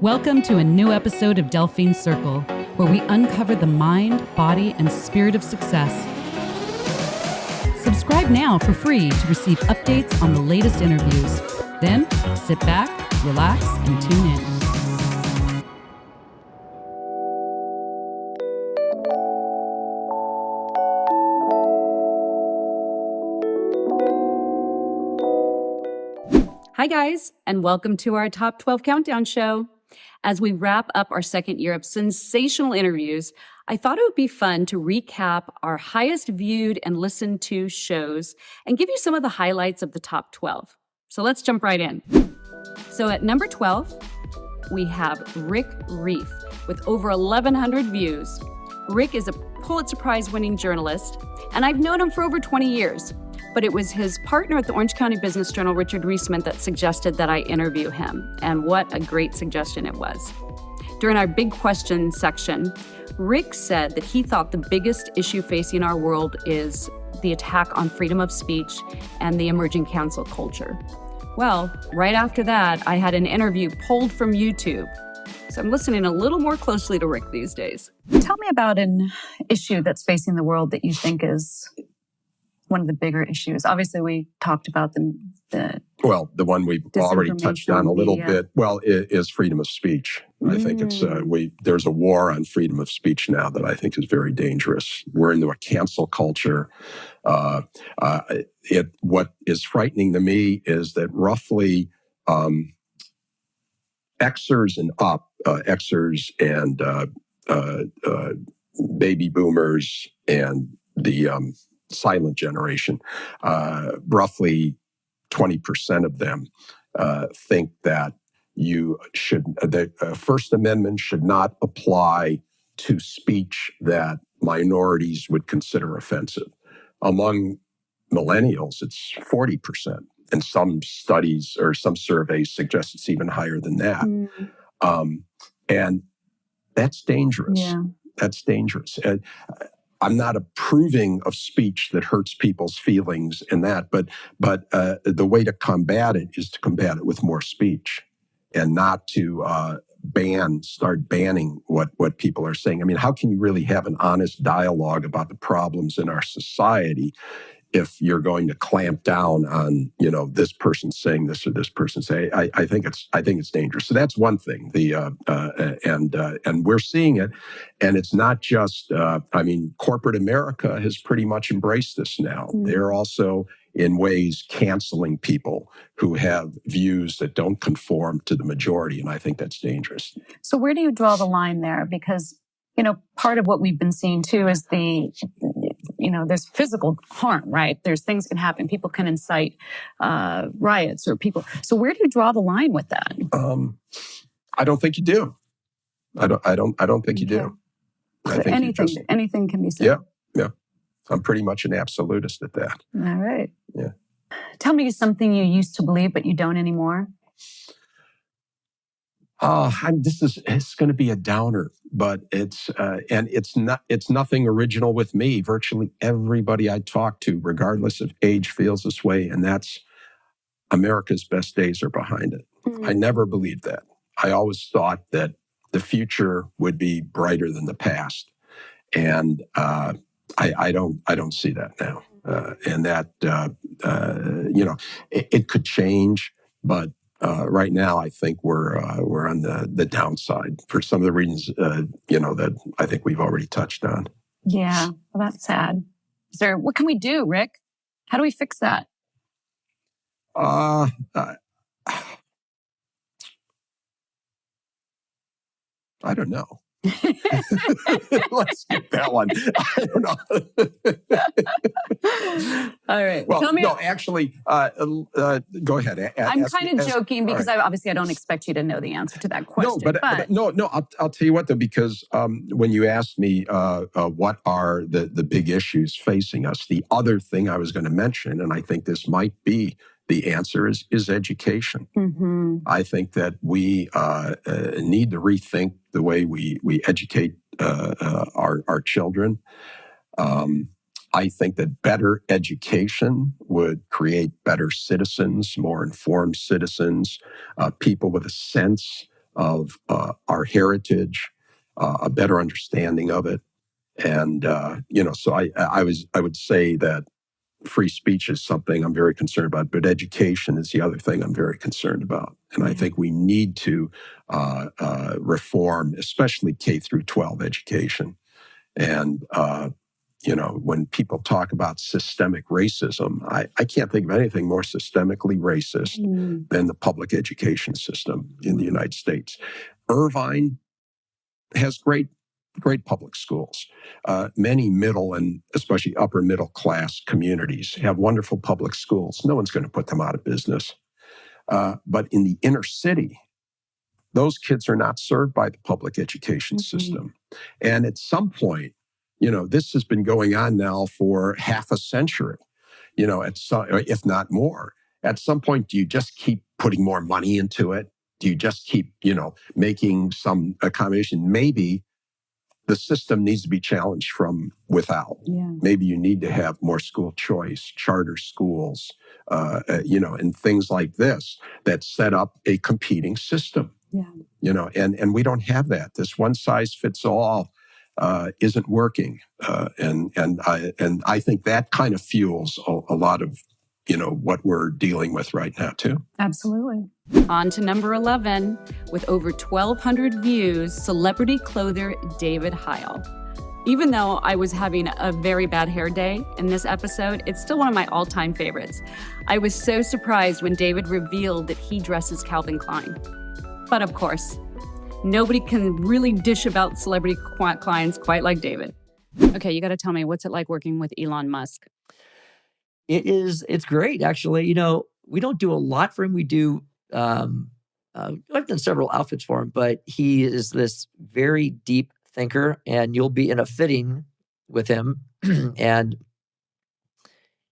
Welcome to a new episode of Delphine Circle, where we uncover the mind, body, and spirit of success. Subscribe now for free to receive updates on the latest interviews. Then, sit back, relax, and tune in. Hi, guys, and welcome to our Top 12 Countdown show. As we wrap up our second year of sensational interviews, I thought it would be fun to recap our highest viewed and listened to shows and give you some of the highlights of the top 12. So let's jump right in. So at number 12, we have Rick Reef with over 1,100 views. Rick is a Pulitzer Prize-winning journalist, and I've known him for over 20 years. But it was his partner at the Orange County Business Journal, Richard Reisman, that suggested that I interview him. And what a great suggestion it was. During our big question section, Rick said that he thought the biggest issue facing our world is the attack on freedom of speech and the emerging cancel culture. Well, right after that, I had an interview pulled from YouTube. So I'm listening a little more closely to Rick these days. Tell me about an issue that's facing the world that you think is one of the bigger issues. Obviously, we talked about the one we've already touched on a little bit. Well, is freedom of speech. I think it's there's a war on freedom of speech now that I think is very dangerous. We're into a cancel culture. What is frightening to me is that roughly Xers and up, Xers and baby boomers and the silent generation, roughly 20% of them think that the First Amendment should not apply to speech that minorities would consider offensive. Among millennials, it's 40%. And some studies or some surveys suggest it's even higher than that. And that's dangerous. Yeah. That's dangerous. I'm not approving of speech that hurts people's feelings and that, but the way to combat it is to combat it with more speech and not to start banning what people are saying. I mean, how can you really have an honest dialogue about the problems in our society if you're going to clamp down on, this person saying this or this person saying? I think it's dangerous. So that's one thing. And we're seeing it, and it's not just. Corporate America has pretty much embraced this now. They're also, in ways, canceling people who have views that don't conform to the majority, and I think that's dangerous. So where do you draw the line there? Because part of what we've been seeing too is there's physical harm, right? There's things can happen. People can incite riots or people. So where do you draw the line with that? I don't think you do. I don't think you do. So anything can be said. Yeah. I'm pretty much an absolutist at that. All right. Yeah. Tell me something you used to believe but you don't anymore. It's going to be a downer, but it's nothing original with me. Virtually everybody I talk to, regardless of age, feels this way, and that's America's best days are behind it. I never believed that. I always thought that the future would be brighter than the past, and I don't see that now. And that it could change, but. Right now, I think we're on the downside for some of the reasons that I think we've already touched on. Yeah, well, that's sad. What can we do, Rick? How do we fix that? I don't know. Let's skip that one. I don't know. All right. Well, Tell me. No, actually, go ahead. I'm kind of joking because I don't expect you to know the answer to that question. No, I'll tell you what, though, because when you asked me what are the big issues facing us, the other thing I was going to mention, and I think this might be the answer, is education. I think that we need to rethink the way we educate our children. I think that better education would create better citizens, more informed citizens, people with a sense of our heritage, a better understanding of it. And, so I would say that free speech is something I'm very concerned about, but education is the other thing I'm very concerned about. And I think we need to reform, especially K through 12 education. And, when people talk about systemic racism, I can't think of anything more systemically racist than the public education system in the United States. Irvine has great public schools. Many middle and especially upper middle class communities have wonderful public schools. No one's going to put them out of business. But in the inner city, those kids are not served by the public education system. And at some point, this has been going on now for half a century, if not more. At some point, do you just keep putting more money into it? Do you just keep, making some accommodation? Maybe the system needs to be challenged from without. Yeah. Maybe you need to have more school choice, charter schools, and things like this that set up a competing system. Yeah. And we don't have that. This one size fits all isn't working, and I think that kind of fuels a lot of what we're dealing with right now too. Absolutely. On to number 11, with over 1,200 views, celebrity clother David Heil. Even though I was having a very bad hair day in this episode, it's still one of my all-time favorites. I was so surprised when David revealed that he dresses Calvin Klein. But of course, nobody can really dish about celebrity clients quite like David. Okay, you got to tell me, what's it like working with Elon Musk? It's great, actually. We don't do a lot for him. We do, I've done several outfits for him, but he is this very deep thinker, and you'll be in a fitting with him and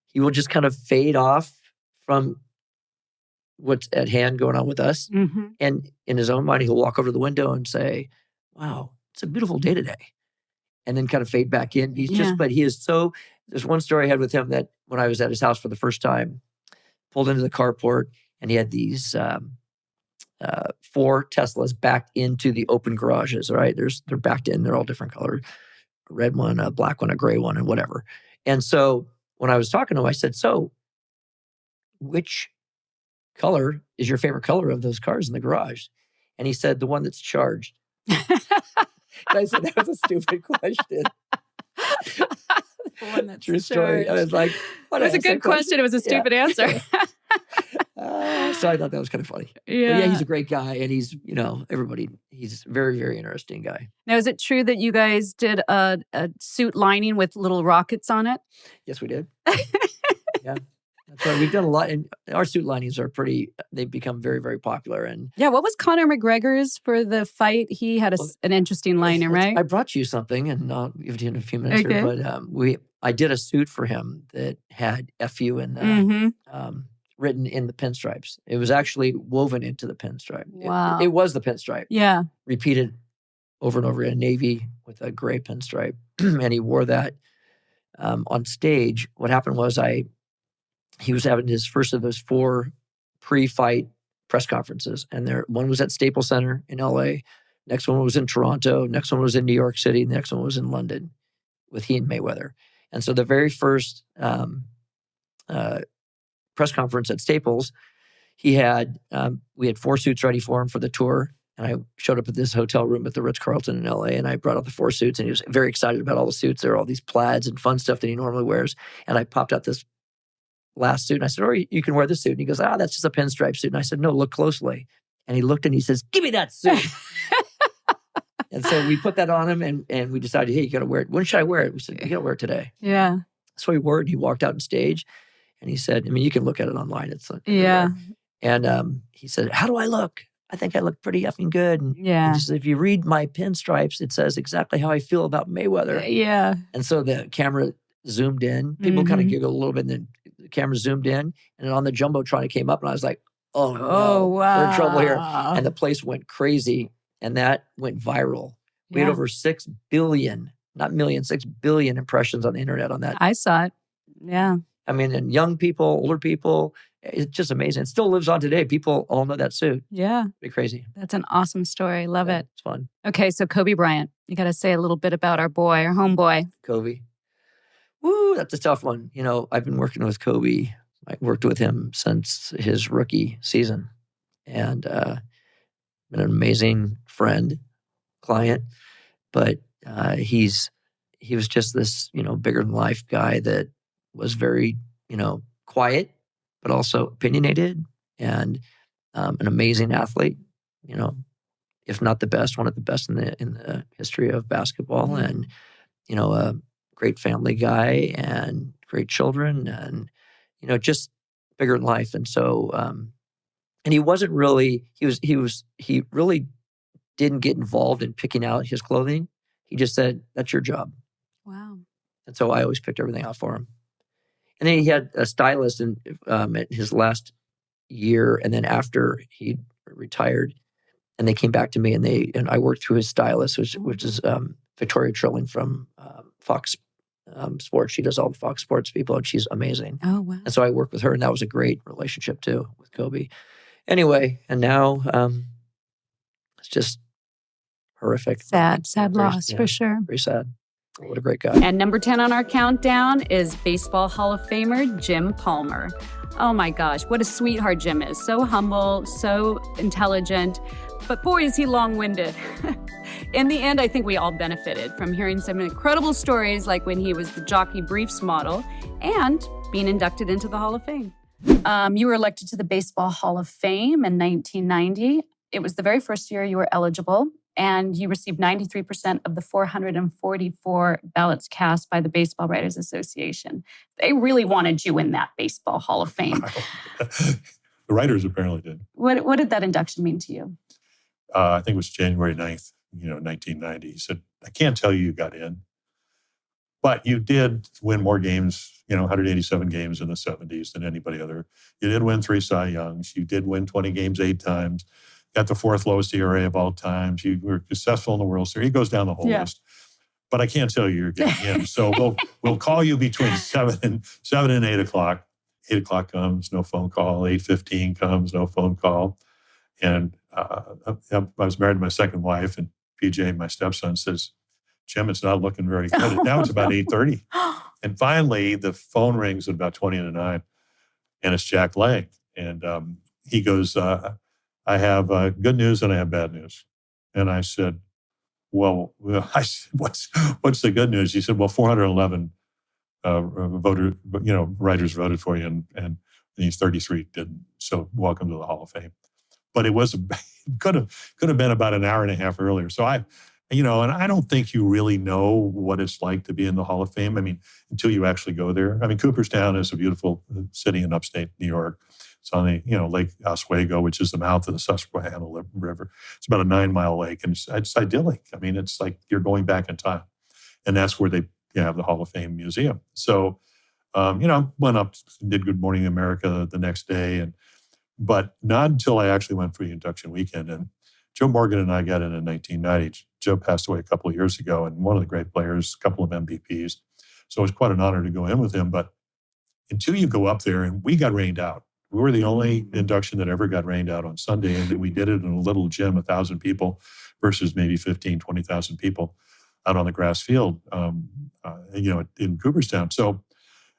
he will just kind of fade off from what's at hand going on with us. Mm-hmm. And in his own mind, he'll walk over to the window and say, wow, it's a beautiful day today. And then kind of fade back in. But he is so, there's one story I had with him that when I was at his house for the first time, pulled into the carport and he had these 4 Teslas backed into the open garages, right? They're backed in, they're all different colors. A red one, a black one, a gray one, and whatever. And so when I was talking to him, I said, so which color is your favorite color of those cars in the garage? And he said, the one that's charged. And I said, that was a stupid question. The one that's True story. charged. I was like, It was a good question. It was a stupid answer. So I thought that was kind of funny. Yeah. But yeah, he's a great guy. And he's, he's a very, very interesting guy. Now, is it true that you guys did a suit lining with little rockets on it? Yes, we did. Yeah. That's right. We've done a lot. And our suit linings are they've become very, very popular. And Yeah, what was Conor McGregor's for the fight? He had an interesting lining, right? I brought you something, and I'll give it to you in a few minutes Okay. here. But I did a suit for him that had FU and Mm-hmm. written in the pinstripes. It was actually woven into the pinstripe. Wow. It was the pinstripe. Yeah. Repeated over and over in navy with a gray pinstripe. And he wore that on stage. What happened was he was having his first of those 4 pre-fight press conferences. And one was at Staples Center in LA. Next one was in Toronto. Next one was in New York City. The next one was in London with he and Mayweather. And so the very first press conference at Staples, we had 4 suits ready for him for the tour. And I showed up at this hotel room at the Ritz-Carlton in LA, and I brought out the 4 suits, and he was very excited about all the suits. There were all these plaids and fun stuff that he normally wears. And I popped out this last suit, and I said, you can wear this suit. And he goes, that's just a pinstripe suit. And I said, no, look closely. And he looked and he says, give me that suit. And so we put that on him, and we decided, hey, you got to wear it. When should I wear it? We said, you got to wear it today. Yeah. So he wore it, and he walked out on stage, and he said, you can look at it online. It's Yeah. And he said, how do I look? I think I look pretty effing good. And Yeah. he said, if you read my pinstripes, it says exactly how I feel about Mayweather. Yeah. And so the camera zoomed in. People kind of giggled a little bit, and then the camera zoomed in. And then on the Jumbotron, it came up, and I was like, oh, no, Oh, wow. we're in trouble here. And the place went crazy, and that went viral. We had over 6 billion, not millions, 6 billion impressions on the internet on that. I saw it. Yeah. I mean, and young people, older people, it's just amazing. It still lives on today. People all know that suit. Yeah. Pretty crazy. That's an awesome story. Love it. It's fun. Okay, so Kobe Bryant. You got to say a little bit about our boy, our homeboy. Kobe. Woo, that's a tough one. I've been working with Kobe. I worked with him since his rookie season. And been an amazing friend, client. But he was just this, bigger than life guy that was very, quiet, but also opinionated and an amazing athlete, if not the best, one of the best in the history of basketball. Mm-hmm. And, a great family guy and great children and, just bigger than life. And so, and he wasn't really, he really didn't get involved in picking out his clothing. He just said, that's your job. Wow. And so I always picked everything out for him. And then he had a stylist at his last year. And then after he retired, and they came back to me and I worked through his stylist, which is Victoria Trilling from Fox Sports. She does all the Fox Sports people and she's amazing. Oh, wow. And so I worked with her and that was a great relationship too with Kobe. Anyway, and now it's just horrific. Sad loss for sure. Very sad. What a great guy. And number 10 on our countdown is Baseball Hall of Famer Jim Palmer. Oh my gosh, what a sweetheart Jim is. So humble, so intelligent, but boy, is he long-winded. In the end, I think we all benefited from hearing some incredible stories like when he was the Jockey Briefs model and being inducted into the Hall of Fame. You were elected to the Baseball Hall of Fame in 1990. It was the very first year you were eligible, and you received 93% of the 444 ballots cast by the Baseball Writers Association. They really wanted you in that Baseball Hall of Fame. The writers apparently did. What did that induction mean to you? I think it was January 9th, 1990. He said, I can't tell you got in, but you did win more games, 187 games in the 70s than anybody other. You did win 3 Cy Youngs. You did win 20 games 8 times. Got the 4th lowest ERA of all times. You were successful in the World Series. He goes down the whole list. But I can't tell you you're getting in. So we'll call you between 7 and 8 o'clock. 8 o'clock comes, no phone call. 8:15 comes, no phone call. And I was married to my second wife, and PJ, my stepson, says, Jim, it's not looking very good. And now it's about 8:30. And finally, the phone rings at about 20 to 9, and it's Jack Lang. And he goes, I have good news and I have bad news. And I said, well, I said, what's the good news? He said, well, 411 writers voted for you, and these 33 didn't. So welcome to the Hall of Fame. But it was could have been about an hour and a half earlier. So and I don't think you really know what it's like to be in the Hall of Fame. I mean, until you actually go there. I mean, Cooperstown is a beautiful city in upstate New York. It's on the Lake Oswego, which is the mouth of the Susquehanna River. It's about a 9-mile lake, and it's idyllic. I mean, it's like you're going back in time, and that's where they have the Hall of Fame Museum. So, went up, did Good Morning America the next day, but not until I actually went for the induction weekend. And Joe Morgan and I got in 1990. Joe passed away a couple of years ago, and one of the great players, a couple of MVPs. So it was quite an honor to go in with him. But until you go up there, and we got rained out. We were the only induction that ever got rained out on Sunday, and we did it in a little gym, 1,000 people versus maybe 15, 20,000 people out on the grass field, in Cooperstown. So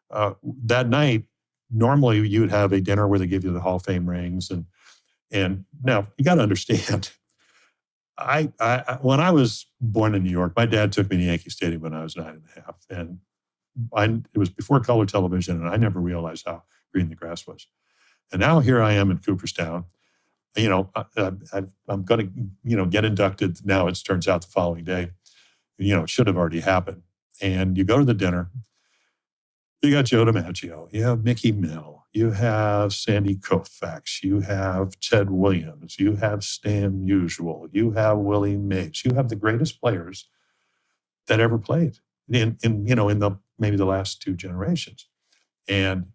that night, normally you would have a dinner where they give you the Hall of Fame rings, and now you got to understand. I when I was born in New York, my dad took me to Yankee Stadium when I was 9.5, and it was before color television, and I never realized how green the grass was. And now here I am in Cooperstown. I'm going to, get inducted. Now it turns out the following day. It should have already happened. And you go to the dinner. You got Joe DiMaggio. You have Mickey Mill. You have Sandy Koufax. You have Ted Williams. You have Stan Musial. You have Willie Mays. You have the greatest players that ever played in maybe the last 2 generations. And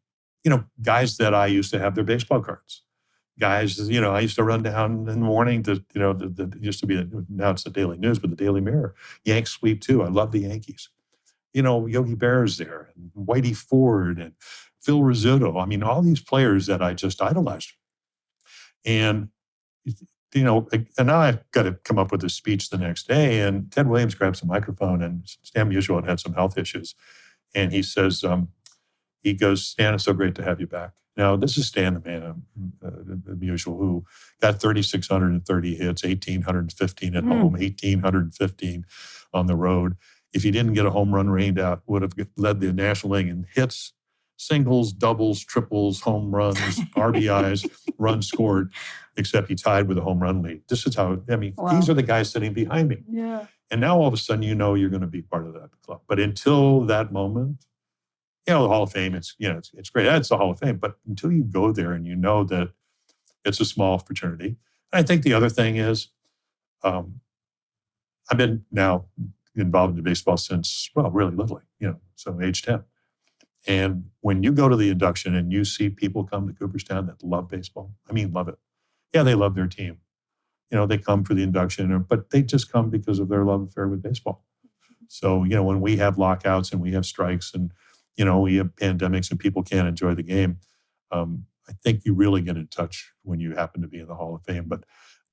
guys that I used to have their baseball cards. Guys, I used to run down in the morning to, it used to be, now it's the Daily News, but the Daily Mirror. Yanks sweep too. I love the Yankees. Yogi Berra's there, and Whitey Ford, and Phil Rizzuto. I mean, all these players that I just idolized. And, you know, and now I've got to come up with a speech the next day. And Ted Williams grabs the microphone, and Stan Musial had some health issues. And he says, he goes, Stan, it's so great to have you back. Now, this is Stan, the man, the Musial, who got 3,630 hits, 1,815 at home, 1,815 on the road. If he didn't get a home run rained out, would have led the National League in hits, singles, doubles, triples, home runs, RBIs, runs scored, except he tied with a home run lead. This is how, I mean, these are the guys sitting behind me. Yeah. And now all of a sudden, you know, you're going to be part of that club. But until that moment, you know, the Hall of Fame, it's, you know, it's great. It's the Hall of Fame. But until you go there and you know that it's a small fraternity. And I think the other thing is, I've been now involved in baseball since, well, really little, you know, so age 10. And when you go to the induction and you see people come to Cooperstown that love baseball, I mean, love it. Yeah, they love their team. You know, they come for the induction, but they just come because of their love affair with baseball. So, you know, when we have lockouts and we have strikes and, you know, we have pandemics and people can't enjoy the game, I think you really get in touch when you happen to be in the Hall of Fame. But,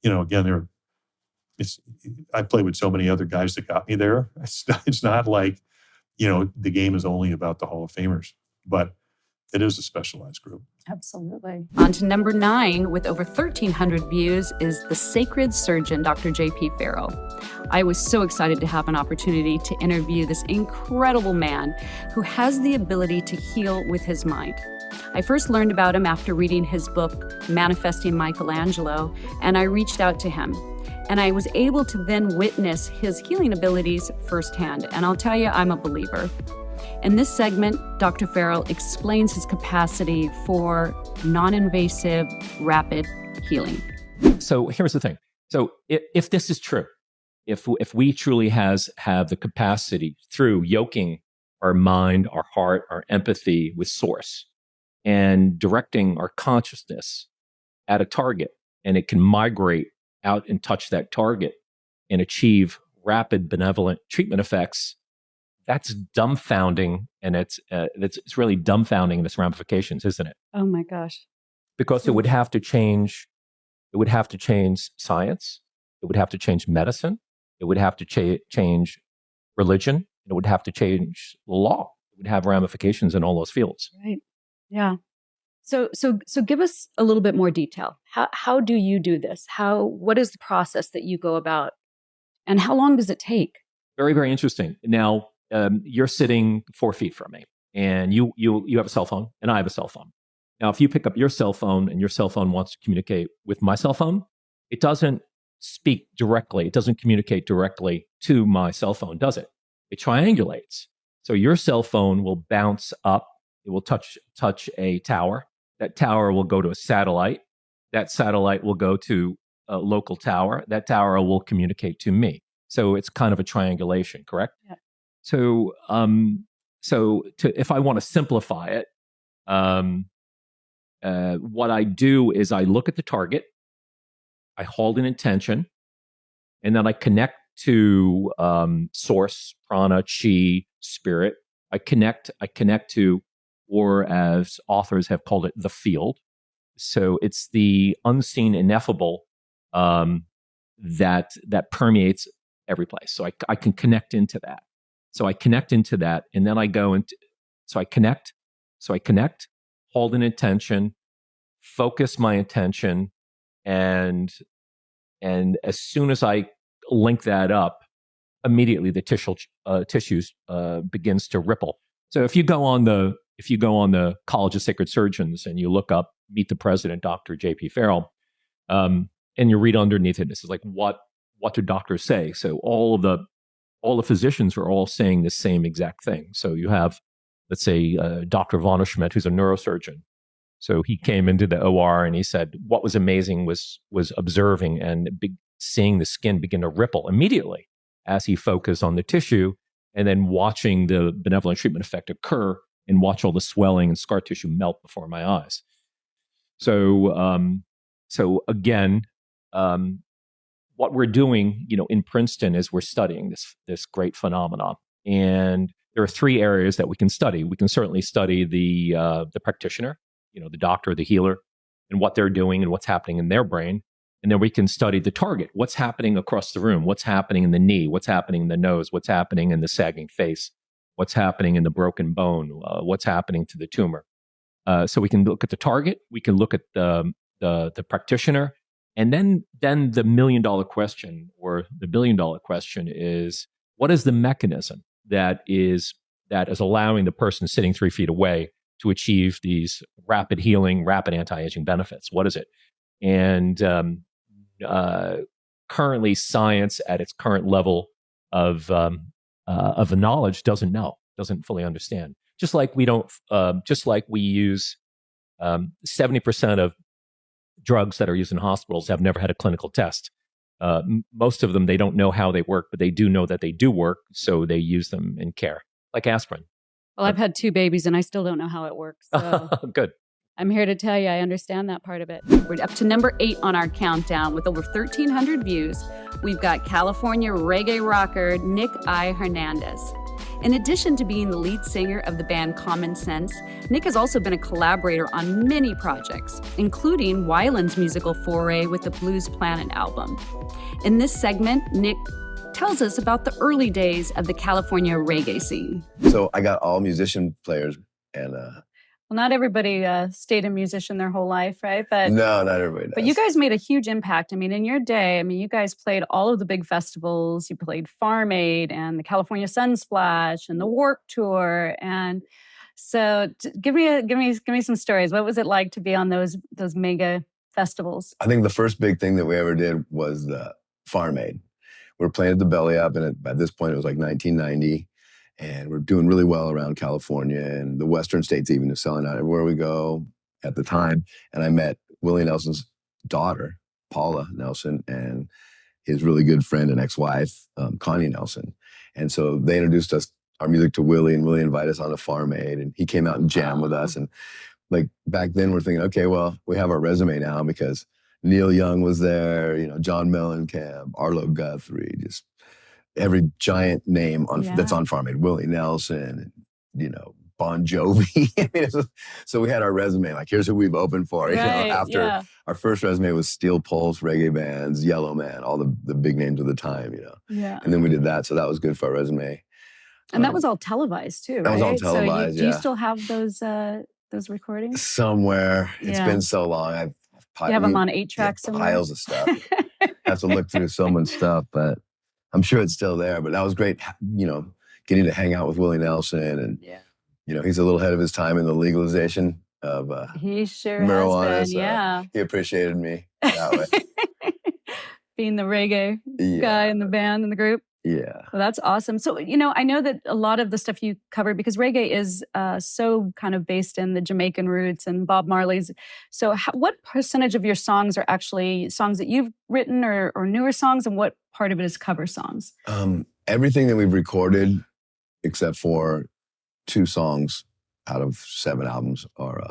you know, again, I play with so many other guys that got me there. It's not like, you know, the game is only about the Hall of Famers, but it is a specialized group. Absolutely. On to number 9, with over 1,300 views, is the sacred surgeon, Dr. J.P. Farrell. I was so excited to have an opportunity to interview this incredible man who has the ability to heal with his mind. I first learned about him after reading his book, Manifesting Michelangelo, and I reached out to him. And I was able to then witness his healing abilities firsthand. And I'll tell you, I'm a believer. In this segment, Dr. Farrell explains his capacity for non-invasive, rapid healing. So here's the thing. So if this is true, if we truly have the capacity through yoking our mind, our heart, our empathy with source and directing our consciousness at a target, and it can migrate out and touch that target and achieve rapid benevolent treatment effects, that's dumbfounding, and it's really dumbfounding in its ramifications, isn't it? Oh my gosh. Because it would have to change science, it would have to change medicine, it would have to change religion, it would have to change law. It would have ramifications in all those fields. Right. Yeah. So give us a little bit more detail. How do you do this? What is the process that you go about, and how long does it take? Very, very interesting. Now, you're sitting 4 feet from me, and you have a cell phone, and I have a cell phone. Now, if you pick up your cell phone and your cell phone wants to communicate with my cell phone, it doesn't speak directly. It doesn't communicate directly to my cell phone, does it? It triangulates. So your cell phone will bounce up. It will touch a tower. That tower will go to a satellite. That satellite will go to a local tower. That tower will communicate to me. So it's kind of a triangulation, correct? Yeah. So, if I want to simplify it, what I do is I look at the target, I hold an intention, and then I connect to source, prana, chi, spirit. I connect to, or as authors have called it, the field. So it's the unseen ineffable that permeates every place. So I can connect into that. So I connect into that, and then I go into. So I connect, hold an intention, focus my intention, and as soon as I link that up, immediately the tissues begins to ripple. So if you go on the College of Sacred Surgeons and you look up Meet the President, Dr. J.P. Farrell, and you read underneath it, this is like, what do doctors say? So all the physicians are all saying the same exact thing. So you have, let's say, Dr. Von Schmidt, who's a neurosurgeon. So he came into the OR and he said, what was amazing was observing and seeing the skin begin to ripple immediately as he focused on the tissue, and then watching the benevolent treatment effect occur and watch all the swelling and scar tissue melt before my eyes. So again, what we're doing, in Princeton is we're studying this great phenomenon. And there are three areas that we can study. We can certainly study the practitioner, the doctor, the healer, and what they're doing and what's happening in their brain. And then we can study the target. What's happening across the room? What's happening in the knee? What's happening in the nose? What's happening in the sagging face? What's happening in the broken bone? What's happening to the tumor? So we can look at the target. We can look at the practitioner. And then the $1 million question or the $1 billion question is, what is the mechanism that is allowing the person sitting 3 feet away to achieve these rapid healing, rapid anti-aging benefits? What is it? And currently, science at its current level of knowledge doesn't fully understand. Just like we use 70% of drugs that are used in hospitals have never had a clinical test. Most of them, they don't know how they work, but they do know that they do work, so they use them in care, like aspirin. Well, I've had 2 babies and I still don't know how it works. So Good. I'm here to tell you, I understand that part of it. We're up to number 8 on our countdown with over 1,300 views. We've got California reggae rocker Nick I. Hernandez. In addition to being the lead singer of the band Common Sense, Nick has also been a collaborator on many projects, including Weiland's musical foray with the Blues Planet album. In this segment, Nick tells us about the early days of the California reggae scene. So I got all musician players and Well, not everybody stayed a musician their whole life, right? But no, not everybody does. But you guys made a huge impact. I mean, in your day, you guys played all of the big festivals. You played Farm Aid and the California Sunsplash and the Warped Tour. And so, give me some stories. What was it like to be on those mega festivals? I think the first big thing that we ever did was the Farm Aid. We were playing at the Belly Up, and at this point, it was like 1990. And we're doing really well around California and the Western states, even is selling out everywhere we go at the time. And I met Willie Nelson's daughter, Paula Nelson, and his really good friend and ex-wife, Connie Nelson. And so they introduced our music to Willie, and Willie invited us on a Farm Aid, and he came out and jammed with us. And like back then, we're thinking, okay, well, we have our resume now because Neil Young was there, John Mellencamp, Arlo Guthrie, just every giant name that's on Farm Aid, Willie Nelson, and, Bon Jovi. So we had our resume, like, here's who we've opened for. After our first resume was Steel Pulse, reggae bands, Yellow Man, all the big names of the time, Yeah. And then we did that, so that was good for our resume. And that was all televised too, right? That was all televised, so do you still have those recordings? Somewhere. It's been so long. You have them on 8-track somewhere? Piles of stuff. I have to look through someone's stuff, but I'm sure it's still there. But that was great, getting to hang out with Willie Nelson. And, he's a little ahead of his time in the legalization of he sure marijuana. Has been, so he appreciated me that way. Being the reggae guy in the band, in the group. Yeah. Well, that's awesome. So, I know that a lot of the stuff you cover, because reggae is so kind of based in the Jamaican roots and Bob Marley's. So what percentage of your songs are actually songs that you've written or newer songs, and what part of it is cover songs? Everything that we've recorded, except for 2 songs out of 7 albums, are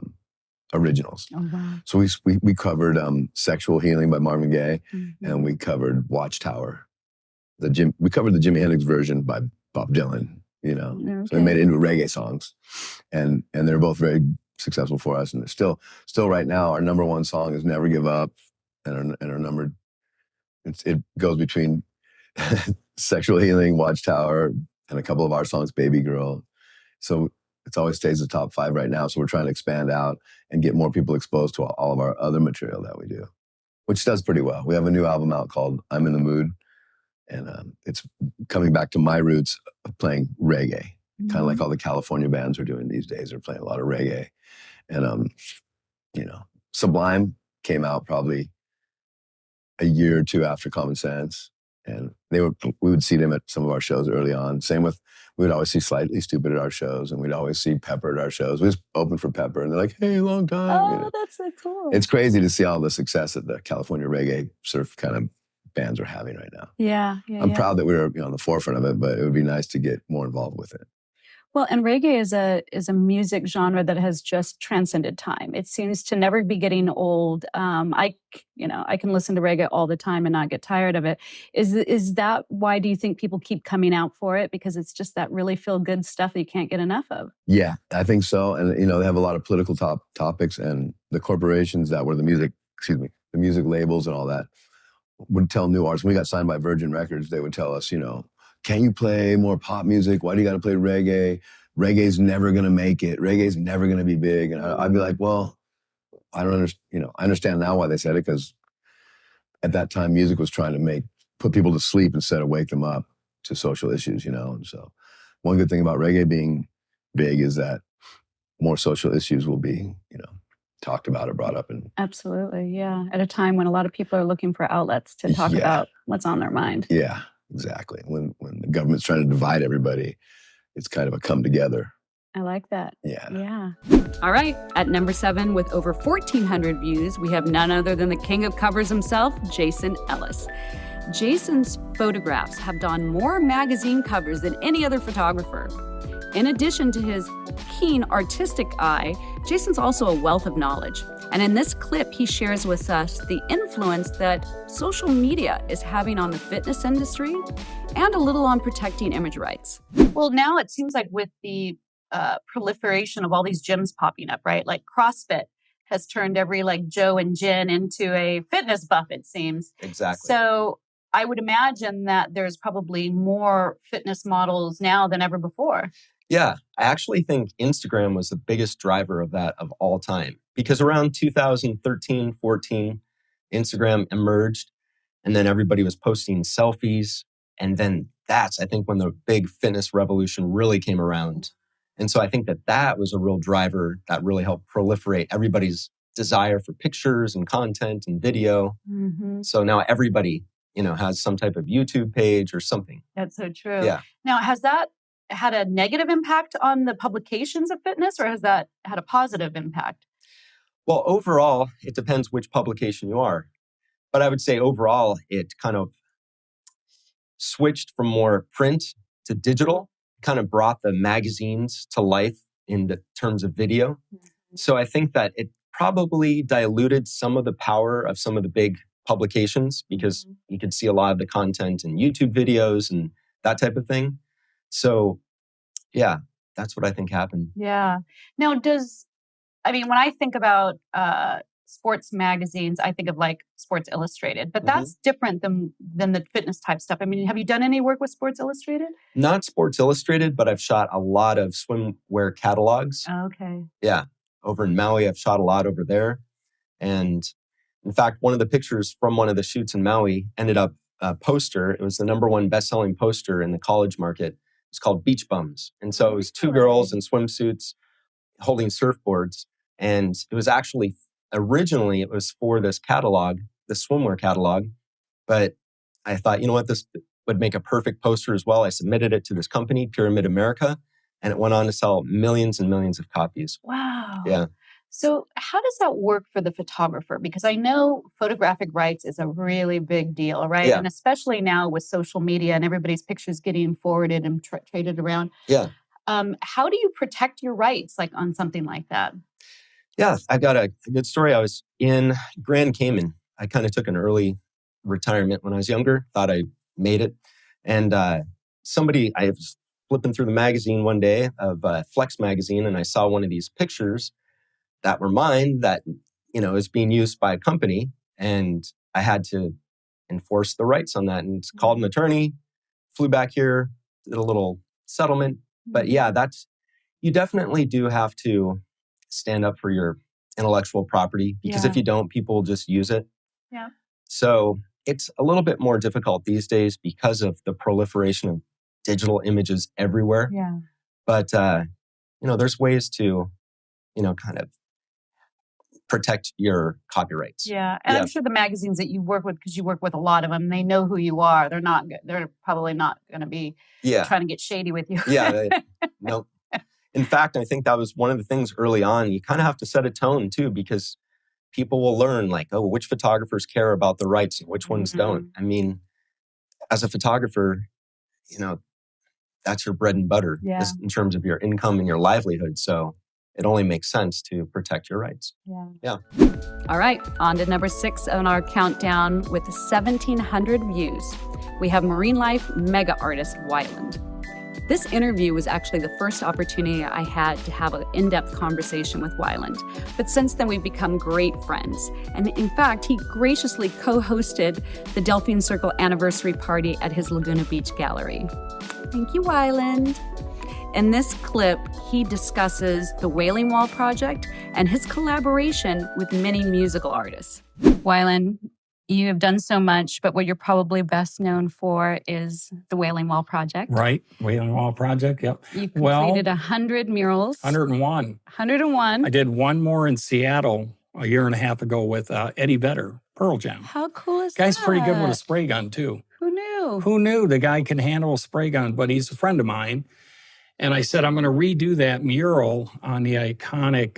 originals. Oh, wow. So we covered Sexual Healing by Marvin Gaye, and we covered Watchtower. We covered the Jimi Hendrix version by Bob Dylan, Okay. So we made it into reggae songs, and they're both very successful for us. And still right now, our number 1 song is Never Give Up, and our number, it goes between Sexual Healing, Watchtower, and a couple of our songs, Baby Girl. So it always stays the top 5 right now. So we're trying to expand out and get more people exposed to all of our other material that we do, which does pretty well. We have a new album out called I'm in the Mood. And it's coming back to my roots of playing reggae, kind of like all the California bands are doing these days. They're playing a lot of reggae. And, Sublime came out probably a year or 2 after Common Sense. And we would see them at some of our shows early on. Same with, we would always see Slightly Stupid at our shows, and we'd always see Pepper at our shows. We just opened for Pepper, and they're like, hey, long time. Oh, that's so cool. It's crazy to see all the success that the California reggae surf kind of bands are having right now. Yeah. I'm proud that we're on the forefront of it, but it would be nice to get more involved with it. Well, and reggae is a music genre that has just transcended time. It seems to never be getting old. I can listen to reggae all the time and not get tired of it. Is that why do you think people keep coming out for it? Because it's just that really feel good stuff that you can't get enough of. Yeah, I think so. And they have a lot of political topics, and the corporations that were the music labels and all that would tell new artists. When we got signed by Virgin Records, they would tell us, can you play more pop music? Why do you got to play reggae? Reggae's never going to make it. Reggae's never going to be big. And I'd be like, well, I don't understand. I understand now why they said it, because at that time, music was trying to put people to sleep instead of wake them up to social issues, And so one good thing about reggae being big is that more social issues will be, talked about or brought up. And absolutely, yeah. At a time when a lot of people are looking for outlets to talk about what's on their mind. Yeah. Exactly. When the government's trying to divide everybody, it's kind of a come together. I like that. Yeah. All right. At number 7, with over 1,400 views, we have none other than the king of covers himself, Jason Ellis. Jason's photographs have done more magazine covers than any other photographer. In addition to his keen artistic eye, Jason's also a wealth of knowledge. And in this clip, he shares with us the influence that social media is having on the fitness industry and a little on protecting image rights. Well, now it seems like with the proliferation of all these gyms popping up, right? Like CrossFit has turned every Joe and Jen into a fitness buff, it seems. Exactly. So I would imagine that there's probably more fitness models now than ever before. Yeah, I actually think Instagram was the biggest driver of that of all time, because around 2013, 14, Instagram emerged, and then everybody was posting selfies. And then that's, I think, when the big fitness revolution really came around. And so I think that was a real driver that really helped proliferate everybody's desire for pictures and content and video. Mm-hmm. So now everybody, has some type of YouTube page or something. That's so true. Yeah. Now, has that had a negative impact on the publications of fitness, or has that had a positive impact? Well, overall, it depends which publication you are. But I would say overall, it kind of switched from more print to digital, kind of brought the magazines to life in the terms of video. Mm-hmm. So I think that it probably diluted some of the power of some of the big publications, because you could see a lot of the content in YouTube videos and that type of thing. So, yeah, that's what I think happened. Yeah. Now, when I think about sports magazines, I think of Sports Illustrated, but that's different than the fitness type stuff. Have you done any work with Sports Illustrated? Not Sports Illustrated, but I've shot a lot of swimwear catalogs. Oh, okay. Yeah. Over in Maui, I've shot a lot over there. And in fact, one of the pictures from one of the shoots in Maui ended up a poster. It was the #1 best-selling poster in the college market. It's called Beach Bums. And so it was 2 girls in swimsuits holding surfboards. And it was actually, originally it was for this catalog, the swimwear catalog. But I thought, this would make a perfect poster as well. I submitted it to this company, Pyramid America, and it went on to sell millions and millions of copies. Wow. Yeah. So how does that work for the photographer? Because I know photographic rights is a really big deal, right? Yeah. And especially now with social media and everybody's pictures getting forwarded and traded around. Yeah. How do you protect your rights on something like that? Yeah, I got a good story. I was in Grand Cayman. I kind of took an early retirement when I was younger, thought I made it. And I was flipping through the magazine one day of Flex magazine, and I saw one of these pictures that were mine that, is being used by a company. And I had to enforce the rights on that, and called an attorney, flew back here, did a little settlement. But yeah, you definitely do have to stand up for your intellectual property, because if you don't, people will just use it. Yeah. So it's a little bit more difficult these days because of the proliferation of digital images everywhere. Yeah. But, there's ways to, kind of protect your copyrights. Yeah. And I'm sure the magazines that you work with, because you work with a lot of them, they know who you are. They're probably not going to be trying to get shady with you. Yeah. No. In fact, I think that was one of the things early on. You kind of have to set a tone too, because people will learn which photographers care about the rights and which ones don't. As a photographer, that's your bread and butter in terms of your income and your livelihood. So it only makes sense to protect your rights. Yeah. All right, on to number 6 on our countdown with 1,700 views. We have marine life mega artist Wyland. This interview was actually the first opportunity I had to have an in-depth conversation with Wyland. But since then, we've become great friends. And in fact, he graciously co-hosted the Delphine Circle anniversary party at his Laguna Beach gallery. Thank you, Wyland. In this clip, he discusses the Wailing Wall project and his collaboration with many musical artists. Wyland, you have done so much, but what you're probably best known for is the Wailing Wall project. Right, Wailing Wall project, yep. You've completed 100 murals. 101. 101. I did one more in Seattle a year and a half ago with Eddie Vedder, Pearl Jam. How cool is Guy's that? pretty good with a spray gun, too. Who knew? Who knew the guy can handle a spray gun, but he's a friend of mine. And I said, I'm going to redo that mural on the iconic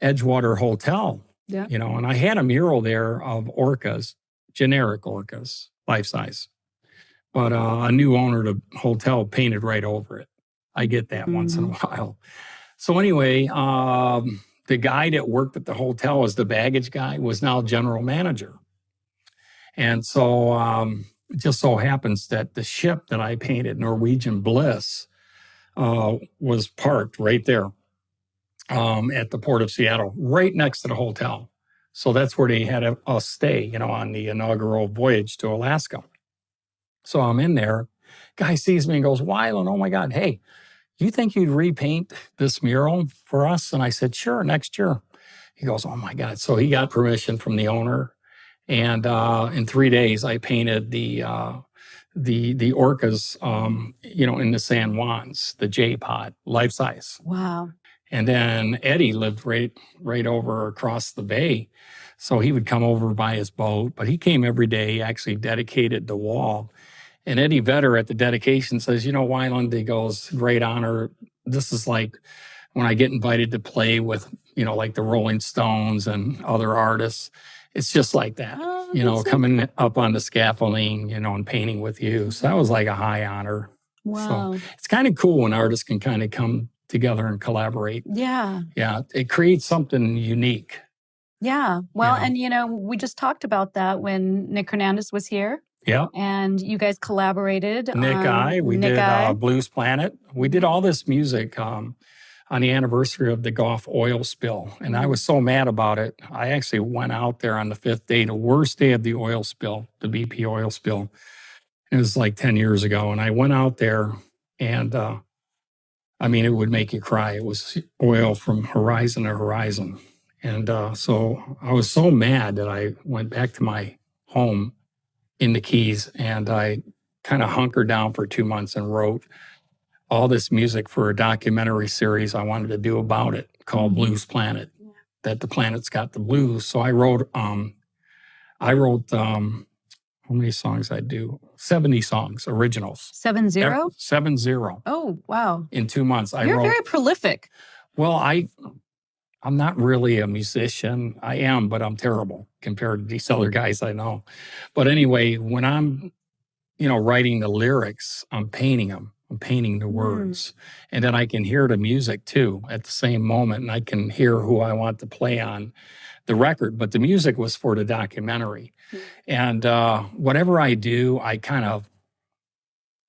Edgewater Hotel. Yeah. You know, and I had a mural there of orcas, generic orcas, life size. But a new owner of the hotel painted right over it. I get that once in a while. So anyway, the guy that worked at the hotel as the baggage guy was now general manager. And so it just so happens that the ship that I painted, Norwegian Bliss, was parked right there at the Port of Seattle, right next to the hotel. So that's where they had us stay, you know, on the inaugural voyage to Alaska. So I'm in there. Guy sees me and goes, Wyland, oh my God, hey, you think you'd repaint this mural for us? And I said, sure, next year. He goes, oh my God. So he got permission from the owner. And in 3 days, I painted the orcas, you know, in the San Juans, the J-pod, life size. Wow. And then Eddie lived right over across the bay. So he would come over by his boat, but he came every day. He actually dedicated the wall. And Eddie Vedder at the dedication says, you know, Wyland, he goes, great honor. This is like when I get invited to play with, you know, like the Rolling Stones and other artists. It's just like that, you know, coming up on the scaffolding, you know, and painting with you. So that was like a high honor. Wow. So it's kind of cool when artists can kind of come together and collaborate. Yeah. Yeah. It creates something unique. Yeah. Well, Yeah. and you know, we just talked about that when Nick Hernandez was here. Yeah. And you guys collaborated. We did Blues Planet. We did all this music on the anniversary of the Gulf oil spill. And I was so mad about it. I actually went out there on the 5th day, the worst day of the oil spill, the BP oil spill. It was like 10 years ago. And I went out there and, I mean, it would make you cry. It was oil from horizon to horizon. And so I was so mad that I went back to my home in the Keys and I kind of hunkered down for 2 months and wrote all this music for a documentary series I wanted to do about it called Blues Planet, that the planet's got the blues. So I wrote how many songs I do? 70 songs, originals. 70? 70. Oh, wow. In 2 months. You're very prolific. Well, I'm not really a musician. I am, but I'm terrible compared to these other guys I know. But anyway, when I'm, you know, writing the lyrics, I'm painting them. I'm painting the words. And then I can hear the music too at the same moment. And I can hear who I want to play on the record. But the music was for the documentary. And whatever I do, I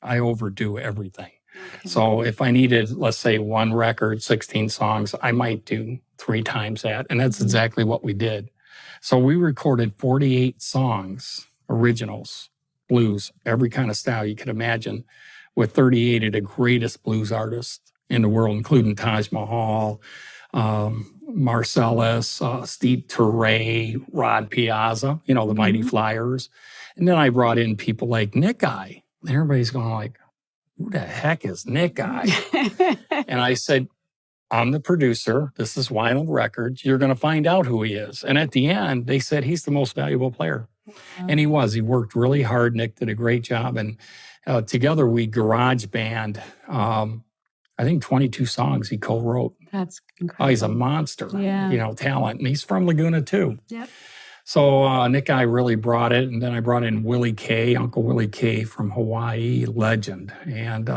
overdo everything. Okay. So if I needed, let's say, one record, 16 songs, I might do 3 times that. And that's exactly what we did. So we recorded 48 songs, originals, blues, every kind of style you could imagine, with 38 of the greatest blues artists in the world, including Taj Mahal, Marcellus, Steve Turre, Rod Piazza, you know, the Mighty Flyers. And then I brought in people like Nick Guy. And everybody's going like, who the heck is Nick Guy? And I said, I'm the producer. This is Wyland Records. You're going to find out who he is. And at the end, they said he's the most valuable player. And he was. He worked really hard. Nick did a great job. And together we garage band, I think 22 songs he co-wrote. That's incredible. Oh, he's a monster, you know, talent. And he's from Laguna too. Yep. So Nick Guy really brought it. And then I brought in Willie K, Uncle Willie K from Hawaii, legend. And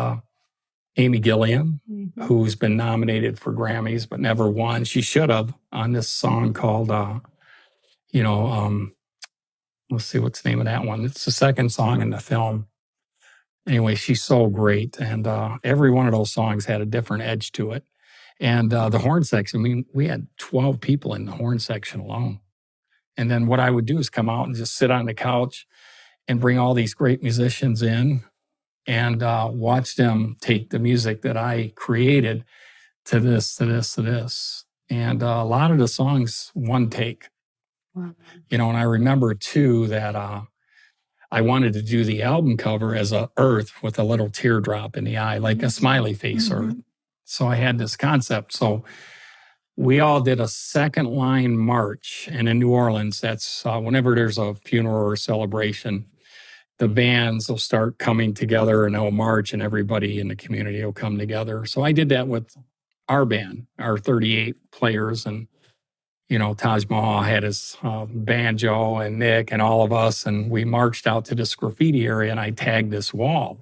Amy Gilliam, who's been nominated for Grammys but never won. She should have, on this song called, let's see what's the name of that one. It's the second song in the film. Anyway, she's so great. And every one of those songs had a different edge to it. And the horn section, I mean, we had 12 people in the horn section alone. And then what I would do is come out and just sit on the couch and bring all these great musicians in and watch them take the music that I created to this, to this, to this. And a lot of the songs, one take. Wow. And I remember too that I wanted to do the album cover as a earth with a little teardrop in the eye, like a smiley face earth. So I had this concept. So we all did a second line march. And in New Orleans, that's whenever there's a funeral or a celebration, the bands will start coming together and they'll march and everybody in the community will come together. So I did that with our band, our 38 players. And, Taj Mahal had his banjo and Nick and all of us. And we marched out to this graffiti area and I tagged this wall.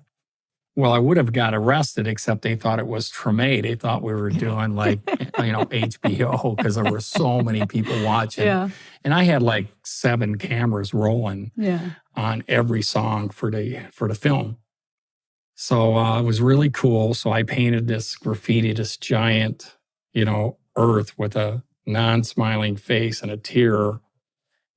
Well, I would have got arrested, except they thought it was Treme. They thought we were doing like, HBO, because there were so many people watching. Yeah. And I had like 7 cameras rolling on every song for the film. So it was really cool. So I painted this graffiti, this giant, earth with a non-smiling face and a tear.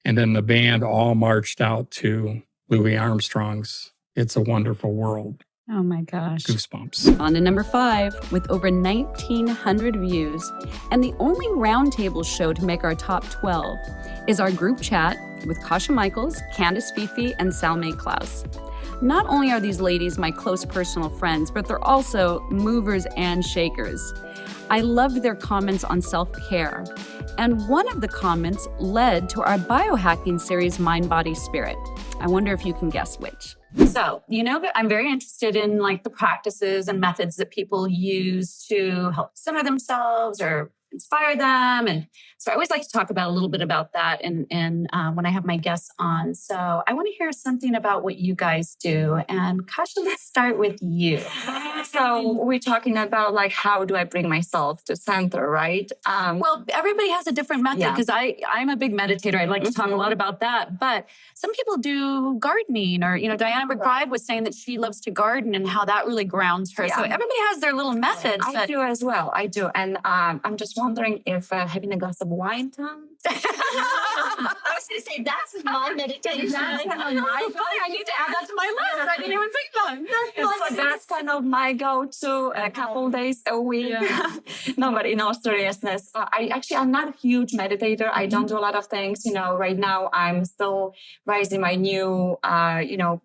And then the band all marched out to Louis Armstrong's It's a Wonderful World. Oh my gosh. Goosebumps. On to number 5, with over 1,900 views, and the only roundtable show to make our top 12 is our group chat with Kasha Michaels, Candace Fifi, and Salme Klaus. Not only are these ladies my close personal friends, but they're also movers and shakers. I loved their comments on self-care, and one of the comments led to our biohacking series, Mind, Body, Spirit. I wonder if you can guess which. So, I'm very interested in like the practices and methods that people use to help center themselves or inspire them. And so I always like to talk about a little bit about that and when I have my guests on. So I want to hear something about what you guys do. And Kasha, let's start with you. So we're talking about like, how do I bring myself to center, right? Well, everybody has a different method because I'm a big meditator. I like to talk a lot about that. But some people do gardening or, Diana McBride was saying that she loves to garden and how that really grounds her. Yeah. So everybody has their little methods. I do as well. I do. And I'm just wondering if having a glass of wine counts. I was going to say, that's my meditation. I need to add that to my list. I didn't even think about it. So that's kind of my go-to a couple days a week. Yeah. No, but in all seriousness, I'm not a huge meditator. I don't do a lot of things. Right now I'm still rising my new,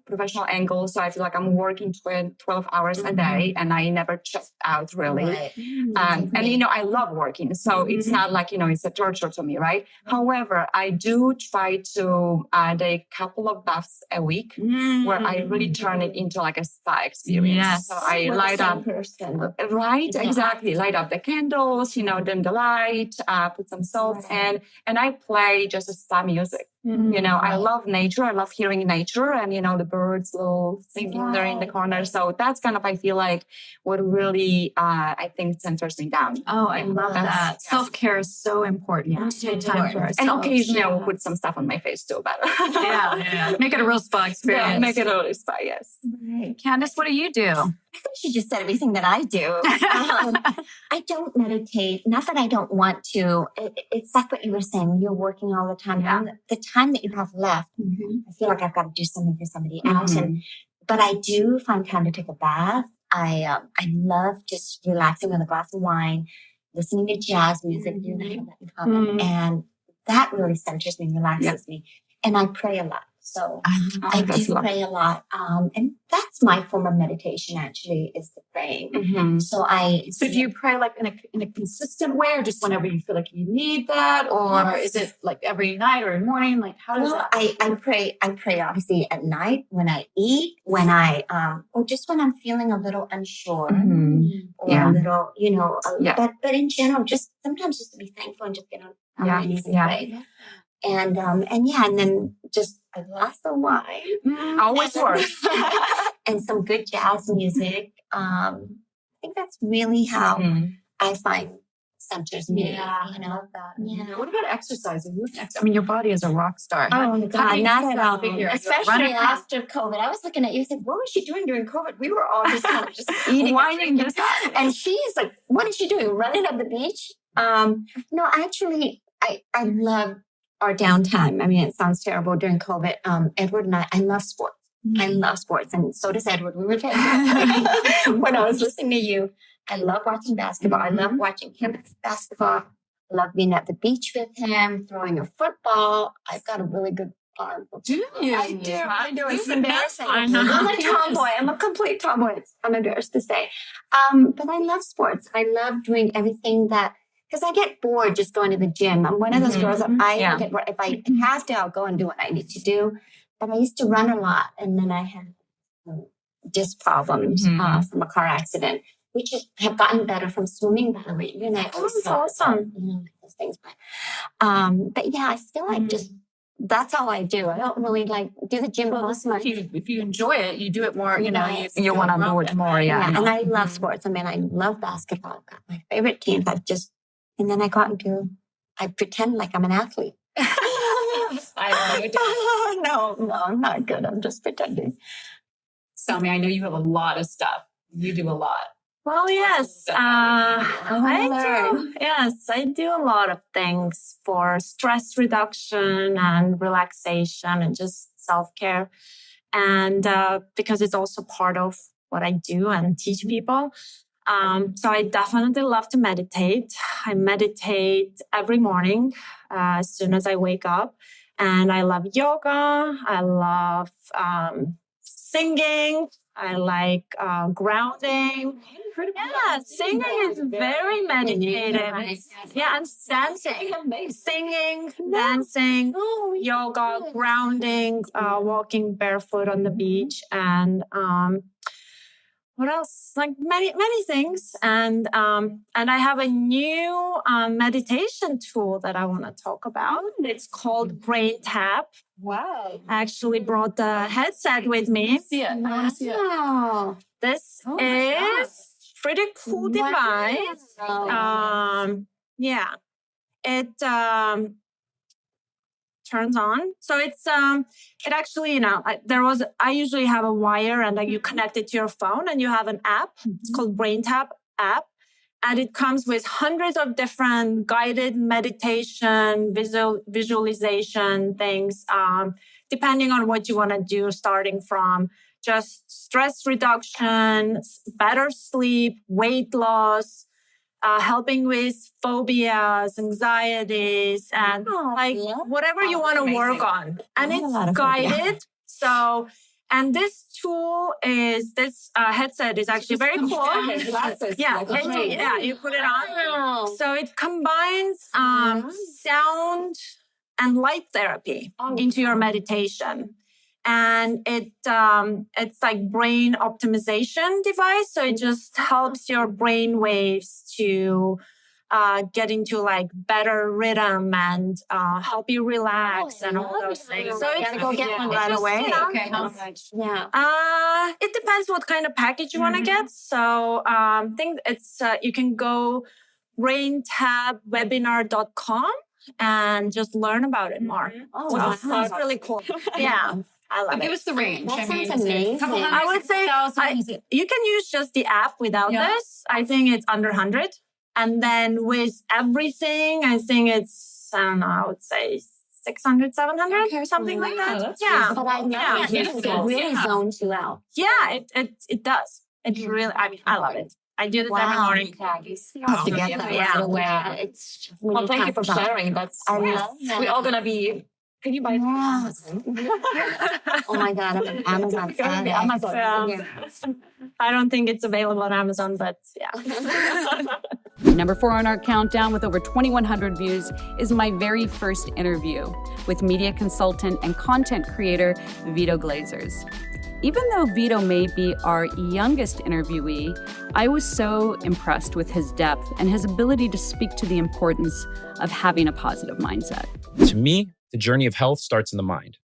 professional angle. So I feel like I'm working 12 hours a day and I never check out really. Right. And I love working. So it's not like, it's a torture to me, right? However, I do try to add a couple of baths a week where I really turn it into like a spa experience. Yes. So I light up, right? Yeah. Exactly. Light up the candles, dim the light, put some salt in, and I play just spa music. I love nature. I love hearing nature and, the birds little singing there in the corner. So that's kind of, I feel like what really, I think centers me down. Oh, I love that. Yeah. Self-care is so important. Yeah. Take time for ourselves. And occasionally I will put some stuff on my face too, but yeah. Make it a real spa experience. Yeah, make it a real spa, yes. Right. Candace, what do you do? I think she just said everything that I do. I don't meditate. Not that I don't want to. It's like what you were saying. When you're working all the time, the time that you have left, I feel like I've got to do something for somebody else. But I do find time to take a bath. I love just relaxing with a glass of wine, listening to jazz music. You and I have that in common. And that really centers me, relaxes me. And I pray a lot. So I do pray a lot. And that's my form of meditation, actually, is the praying. So do you pray like in a consistent way, or just whenever you feel like you need that? Or is it like every night or in the morning? Like how does that? I pray obviously at night when I eat, when or just when I'm feeling a little unsure or a little, but in general, just sometimes just to be thankful and just get on my knees and pray. And then just a glass of wine. Always works. And some good jazz music. think that's really how Mhm. I find centers me. Yeah, You know? Yeah. What about exercise? I mean, your body is a rock star. Oh, How God, do you not keep at that all. figure? You're Especially running around. after COVID. I was looking at you and said, what was she doing during COVID? We were all just kind of just eating. Winding this up. And she's like, what is she doing? Running up the beach? No, actually, I love our downtime. I mean, it sounds terrible during COVID. Edward and I love sports. I love sports. And so does Edward. We were talking when I was listening to you. I love watching basketball. I love watching him play basketball. I love being at the beach with him, throwing a football. I've got a really good arm. Do you? I do. It's You've embarrassing. I know. I'm a tomboy. I'm a complete tomboy. I'm embarrassed to say. But I love sports. I love doing everything that, because I get bored just going to the gym. I'm one of those girls that I get bored. If I have to, I'll go and do what I need to do. But I used to run a lot, and then I had disc problems from a car accident, which have gotten better from swimming, by the way. You and I always That's awesome. you know, those things. But yeah, I feel like just that's all I do. I don't really like do the gym as much. If you enjoy it, you do it more. You know, Yes. you want to do it more. Yeah. And I love sports. I mean, I love basketball. I've got my favorite teams. And then I got into, I pretend like I'm an athlete. No, I'm not good. I'm just pretending. Sami, I know you have a lot of stuff. You do a lot. Well, yes, I do. Yes, I do a lot of things for stress reduction and relaxation and just self-care. And because it's also part of what I do and teach people. So I definitely love to meditate. I meditate every morning as soon as I wake up. And I love yoga. I love singing. I like grounding. Yeah, singing is very meditative. Yeah, and dancing, singing, dancing, yoga, grounding, walking barefoot on the beach, and what else? Like many things. And I have a new meditation tool that I want to talk about. It's called Brain Tap. Wow. I actually brought the headset with me. See it. I want to see it. Wow. This is pretty cool device. Yeah. It turns on. So it's it actually, you know, I usually have a wire and you connect it to your phone and you have an app. It's called Brain Tap app. And it comes with hundreds of different guided meditation, visualization things, depending on what you want to do, starting from just stress reduction, better sleep, weight loss, helping with phobias, anxieties, and whatever you want to work on. And it's guided. So, and this tool this headset is actually very cool. Yeah, you put it on. So it combines sound and light therapy into your meditation. And it's like brain optimization device. So it just helps your brain waves to get into like better rhythm and help you relax and all those things. So it's gotta go get one right away. Okay, how much? Yeah. It depends what kind of package you want to get. So I think it's you can go braintabwebinar.com and just learn about it more. Oh, so it's really cool. Yeah. I love it. Give us the range. That sounds amazing. I would say you can use just the app without this. I think it's under 100. And then with everything, I think it's, I don't know, I would say 600, 700, something like that. Yeah. But I know it really zones you out. Yeah, it does. It really, I mean, I love it. I do this every morning. To get that right away. Well, thank you for sharing. I love that. We're all going to be. Can you buy it? Oh my God, I'm an Amazon fan. I don't think it's available on Amazon, but yeah. Number 4 on our countdown with over 2,100 views is my very first interview with media consultant and content creator Vito Glazers. Even though Vito may be our youngest interviewee, I was so impressed with his depth and his ability to speak to the importance of having a positive mindset. To me, the journey of health starts in the mind.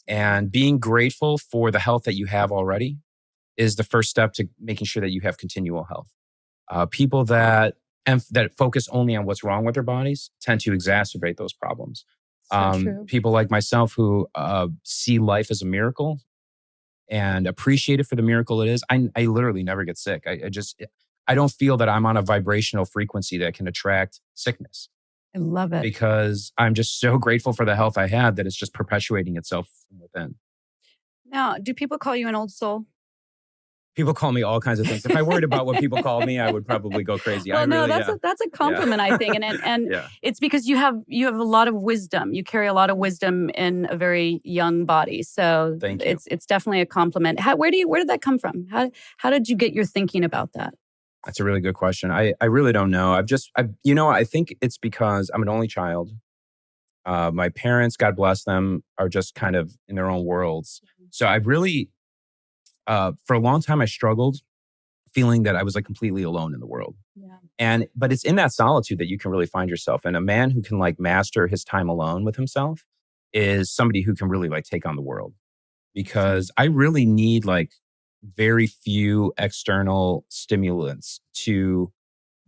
And being grateful for the health that you have already is the first step to making sure that you have continual health. People that focus only on what's wrong with their bodies tend to exacerbate those problems. True. People like myself who see life as a miracle and appreciate it for the miracle it is. I literally never get sick. I don't feel that I'm on a vibrational frequency that can attract sickness. I love it. Because I'm just so grateful for the health I have that it's just perpetuating itself from within. Now, do people call you an old soul? People call me all kinds of things. If I worried about what people call me, I would probably go crazy. Well, that's a compliment, I think, and Yeah. it's because you have a lot of wisdom. You carry a lot of wisdom in a very young body, so Thank you. it's definitely a compliment. Where did that come from? How did you get your thinking about that? That's a really good question. I really don't know. I think it's because I'm an only child. My parents, God bless them, are just kind of in their own worlds. So I really, for a long time, I struggled feeling that I was like completely alone in the world. Yeah. But it's in that solitude that you can really find yourself. And a man who can like master his time alone with himself is somebody who can really like take on the world. Because I really need like very few external stimulants to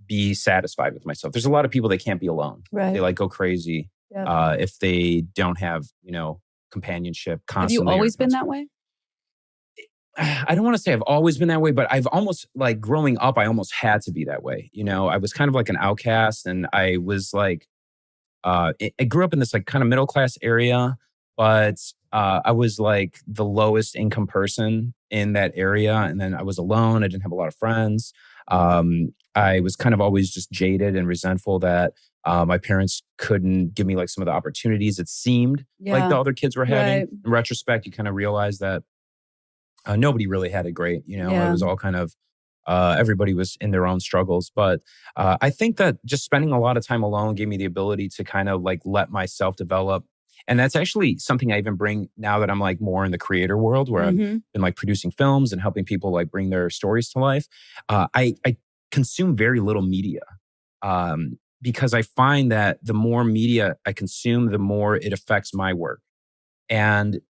be satisfied with myself. There's a lot of people that can't be alone. Right. They like go crazy if they don't have, companionship constantly. Have you always been that way? I don't want to say I've always been that way, but I've almost like growing up, I almost had to be that way. I was kind of like an outcast, and I was like, I grew up in this like kind of middle class area, but I was like the lowest income person in that area. And then I was alone. I didn't have a lot of friends. I was kind of always just jaded and resentful that my parents couldn't give me like some of the opportunities it seemed like the other kids were having. Right. In retrospect, you kind of realize that nobody really had it great. It was all kind of, everybody was in their own struggles. But I think that just spending a lot of time alone gave me the ability to kind of like let myself develop. And that's actually something I even bring now that I'm like more in the creator world, where I've been like producing films and helping people like bring their stories to life. I consume very little media because I find that the more media I consume, the more it affects my work. And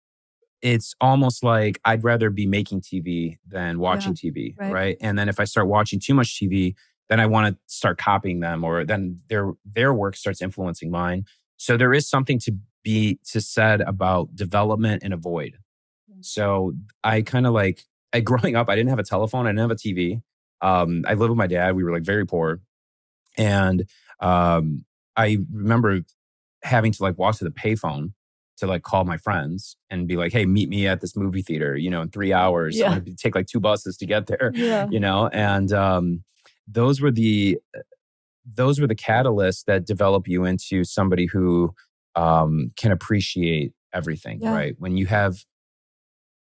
it's almost like I'd rather be making TV than watching TV, right? And then if I start watching too much TV, then I want to start copying them, or then their work starts influencing mine. So there is something to be said about development and avoid. So I kind of like, growing up, I didn't have a telephone. I didn't have a TV. I lived with my dad. We were like very poor. And I remember having to like walk to the payphone to like call my friends and be like, hey, meet me at this movie theater, in 3 hours. I'm going to take like 2 buses to get there, and those were the catalysts that develop you into somebody who can appreciate everything, right? When you have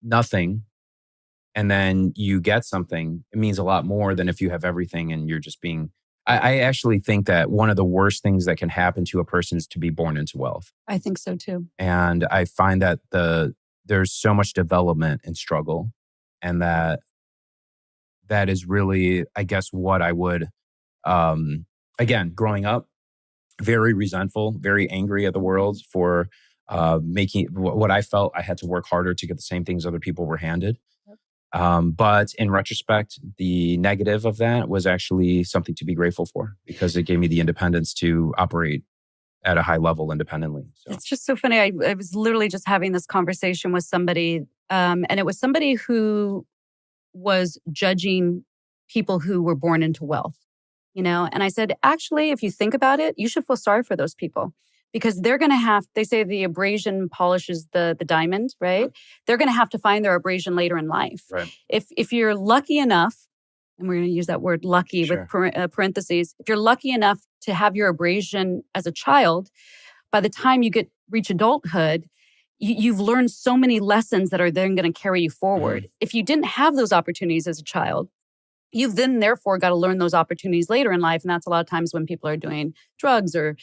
nothing and then you get something, it means a lot more than if you have everything and you're just being... I actually think that one of the worst things that can happen to a person is to be born into wealth. I think so too. And I find that there's so much development and struggle, and that is really, I guess, what I would, again, growing up, very resentful, very angry at the world for making what I felt I had to work harder to get the same things other people were handed. But in retrospect, the negative of that was actually something to be grateful for, because it gave me the independence to operate at a high level independently. So. It's just so funny. I was literally just having this conversation with somebody, and it was somebody who was judging people who were born into wealth, and I said, actually, if you think about it, you should feel sorry for those people. Because they're going to they say the abrasion polishes the diamond, right? They're going to have to find their abrasion later in life. Right. If you're lucky enough, and we're going to use that word lucky with parentheses, if you're lucky enough to have your abrasion as a child, by the time you reach adulthood, you've learned so many lessons that are then going to carry you forward. If you didn't have those opportunities as a child, you've then therefore got to learn those opportunities later in life. And that's a lot of times when people are doing drugs or,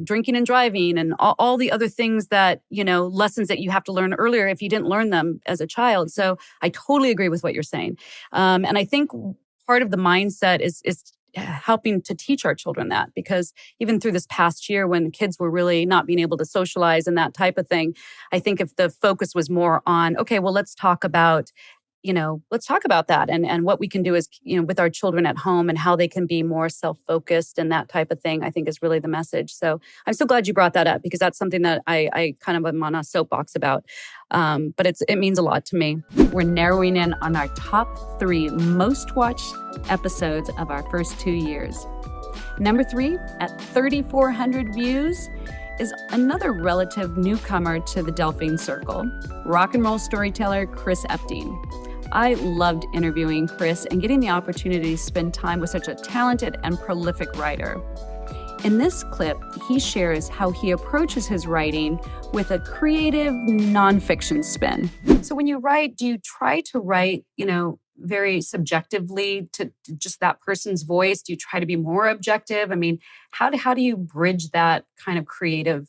drinking and driving and all the other things that, lessons that you have to learn earlier if you didn't learn them as a child. So I totally agree with what you're saying. And I think part of the mindset is helping to teach our children that, because even through this past year when kids were really not being able to socialize and that type of thing, I think if the focus was more on, okay, well, let's talk about let's talk about that and what we can do is, with our children at home and how they can be more self-focused and that type of thing, I think is really the message. So I'm so glad you brought that up because that's something that I kind of am on a soapbox about. But it means a lot to me. We're narrowing in on our top 3 most watched episodes of our first 2 years. Number 3, at 3,400 views, is another relative newcomer to the Delphine circle, rock and roll storyteller Chris Epting. I loved interviewing Chris and getting the opportunity to spend time with such a talented and prolific writer. In this clip, he shares how he approaches his writing with a creative nonfiction spin. So when you write, do you try to write, very subjectively to just that person's voice? Do you try to be more objective? I mean, how do you bridge that kind of creative?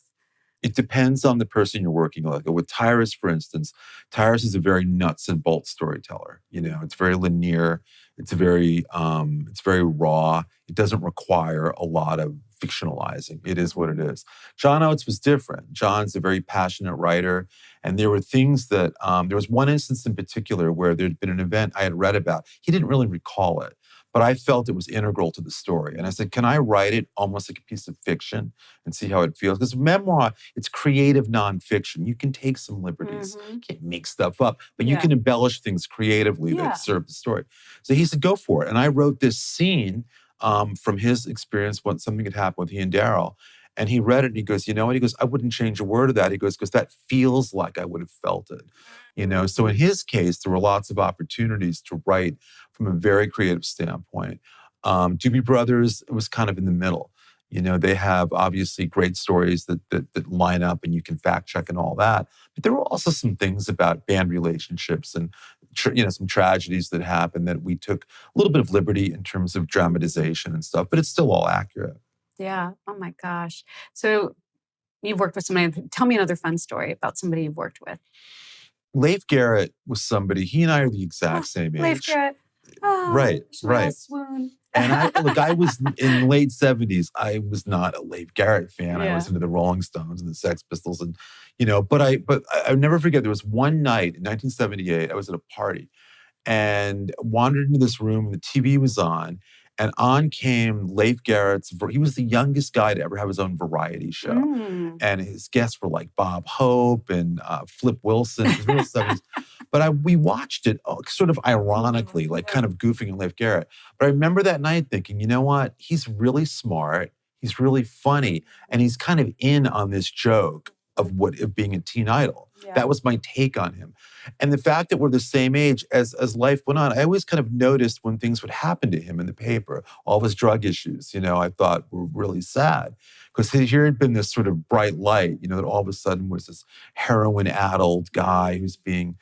It depends on the person you're working with. With Tyrus, for instance, Tyrus is a very nuts and bolts storyteller. It's very linear. It's very raw. It doesn't require a lot of fictionalizing. It is what it is. John Oates was different. John's a very passionate writer. And there were things that, there was one instance in particular where there'd been an event I had read about. He didn't really recall it, but I felt it was integral to the story. And I said, can I write it almost like a piece of fiction and see how it feels? Because memoir, it's creative nonfiction. You can take some liberties. You can't make stuff up, but you can embellish things creatively that serve the story. So he said, go for it. And I wrote this scene from his experience when something had happened with he and Daryl. And he read it and he goes, you know what? He goes, I wouldn't change a word of that. He goes, because that feels like I would have felt it. So in his case, there were lots of opportunities to write from a very creative standpoint. Doobie Brothers was kind of in the middle. They have obviously great stories that line up and you can fact check and all that. But there were also some things about band relationships and some tragedies that happened that we took a little bit of liberty in terms of dramatization and stuff, but it's still all accurate. Yeah. Oh my gosh. So you've worked with somebody. Tell me another fun story about somebody you've worked with. Leif Garrett was somebody, he and I are the exact same age. Leif Garrett. Oh, right. Swoon. And I was in the late 70s. I was not a Leif Garrett fan. I was into the Rolling Stones and the Sex Pistols, and But I never forget. There was one night in 1978. I was at a party, and wandered into this room. And the TV was on, and on came Leif Garrett's. He was the youngest guy to ever have his own variety show, and his guests were like Bob Hope and Flip Wilson. It was real 70s. But we watched it sort of ironically, like kind of goofing at Leif Garrett. But I remember that night thinking, you know what? He's really smart. He's really funny. And he's kind of in on this joke of being a teen idol. Yeah. That was my take on him. And the fact that we're the same age as life went on, I always kind of noticed when things would happen to him in the paper, all of his drug issues, I thought were really sad. Because here had been this sort of bright light, that all of a sudden was this heroin-addled guy who's being,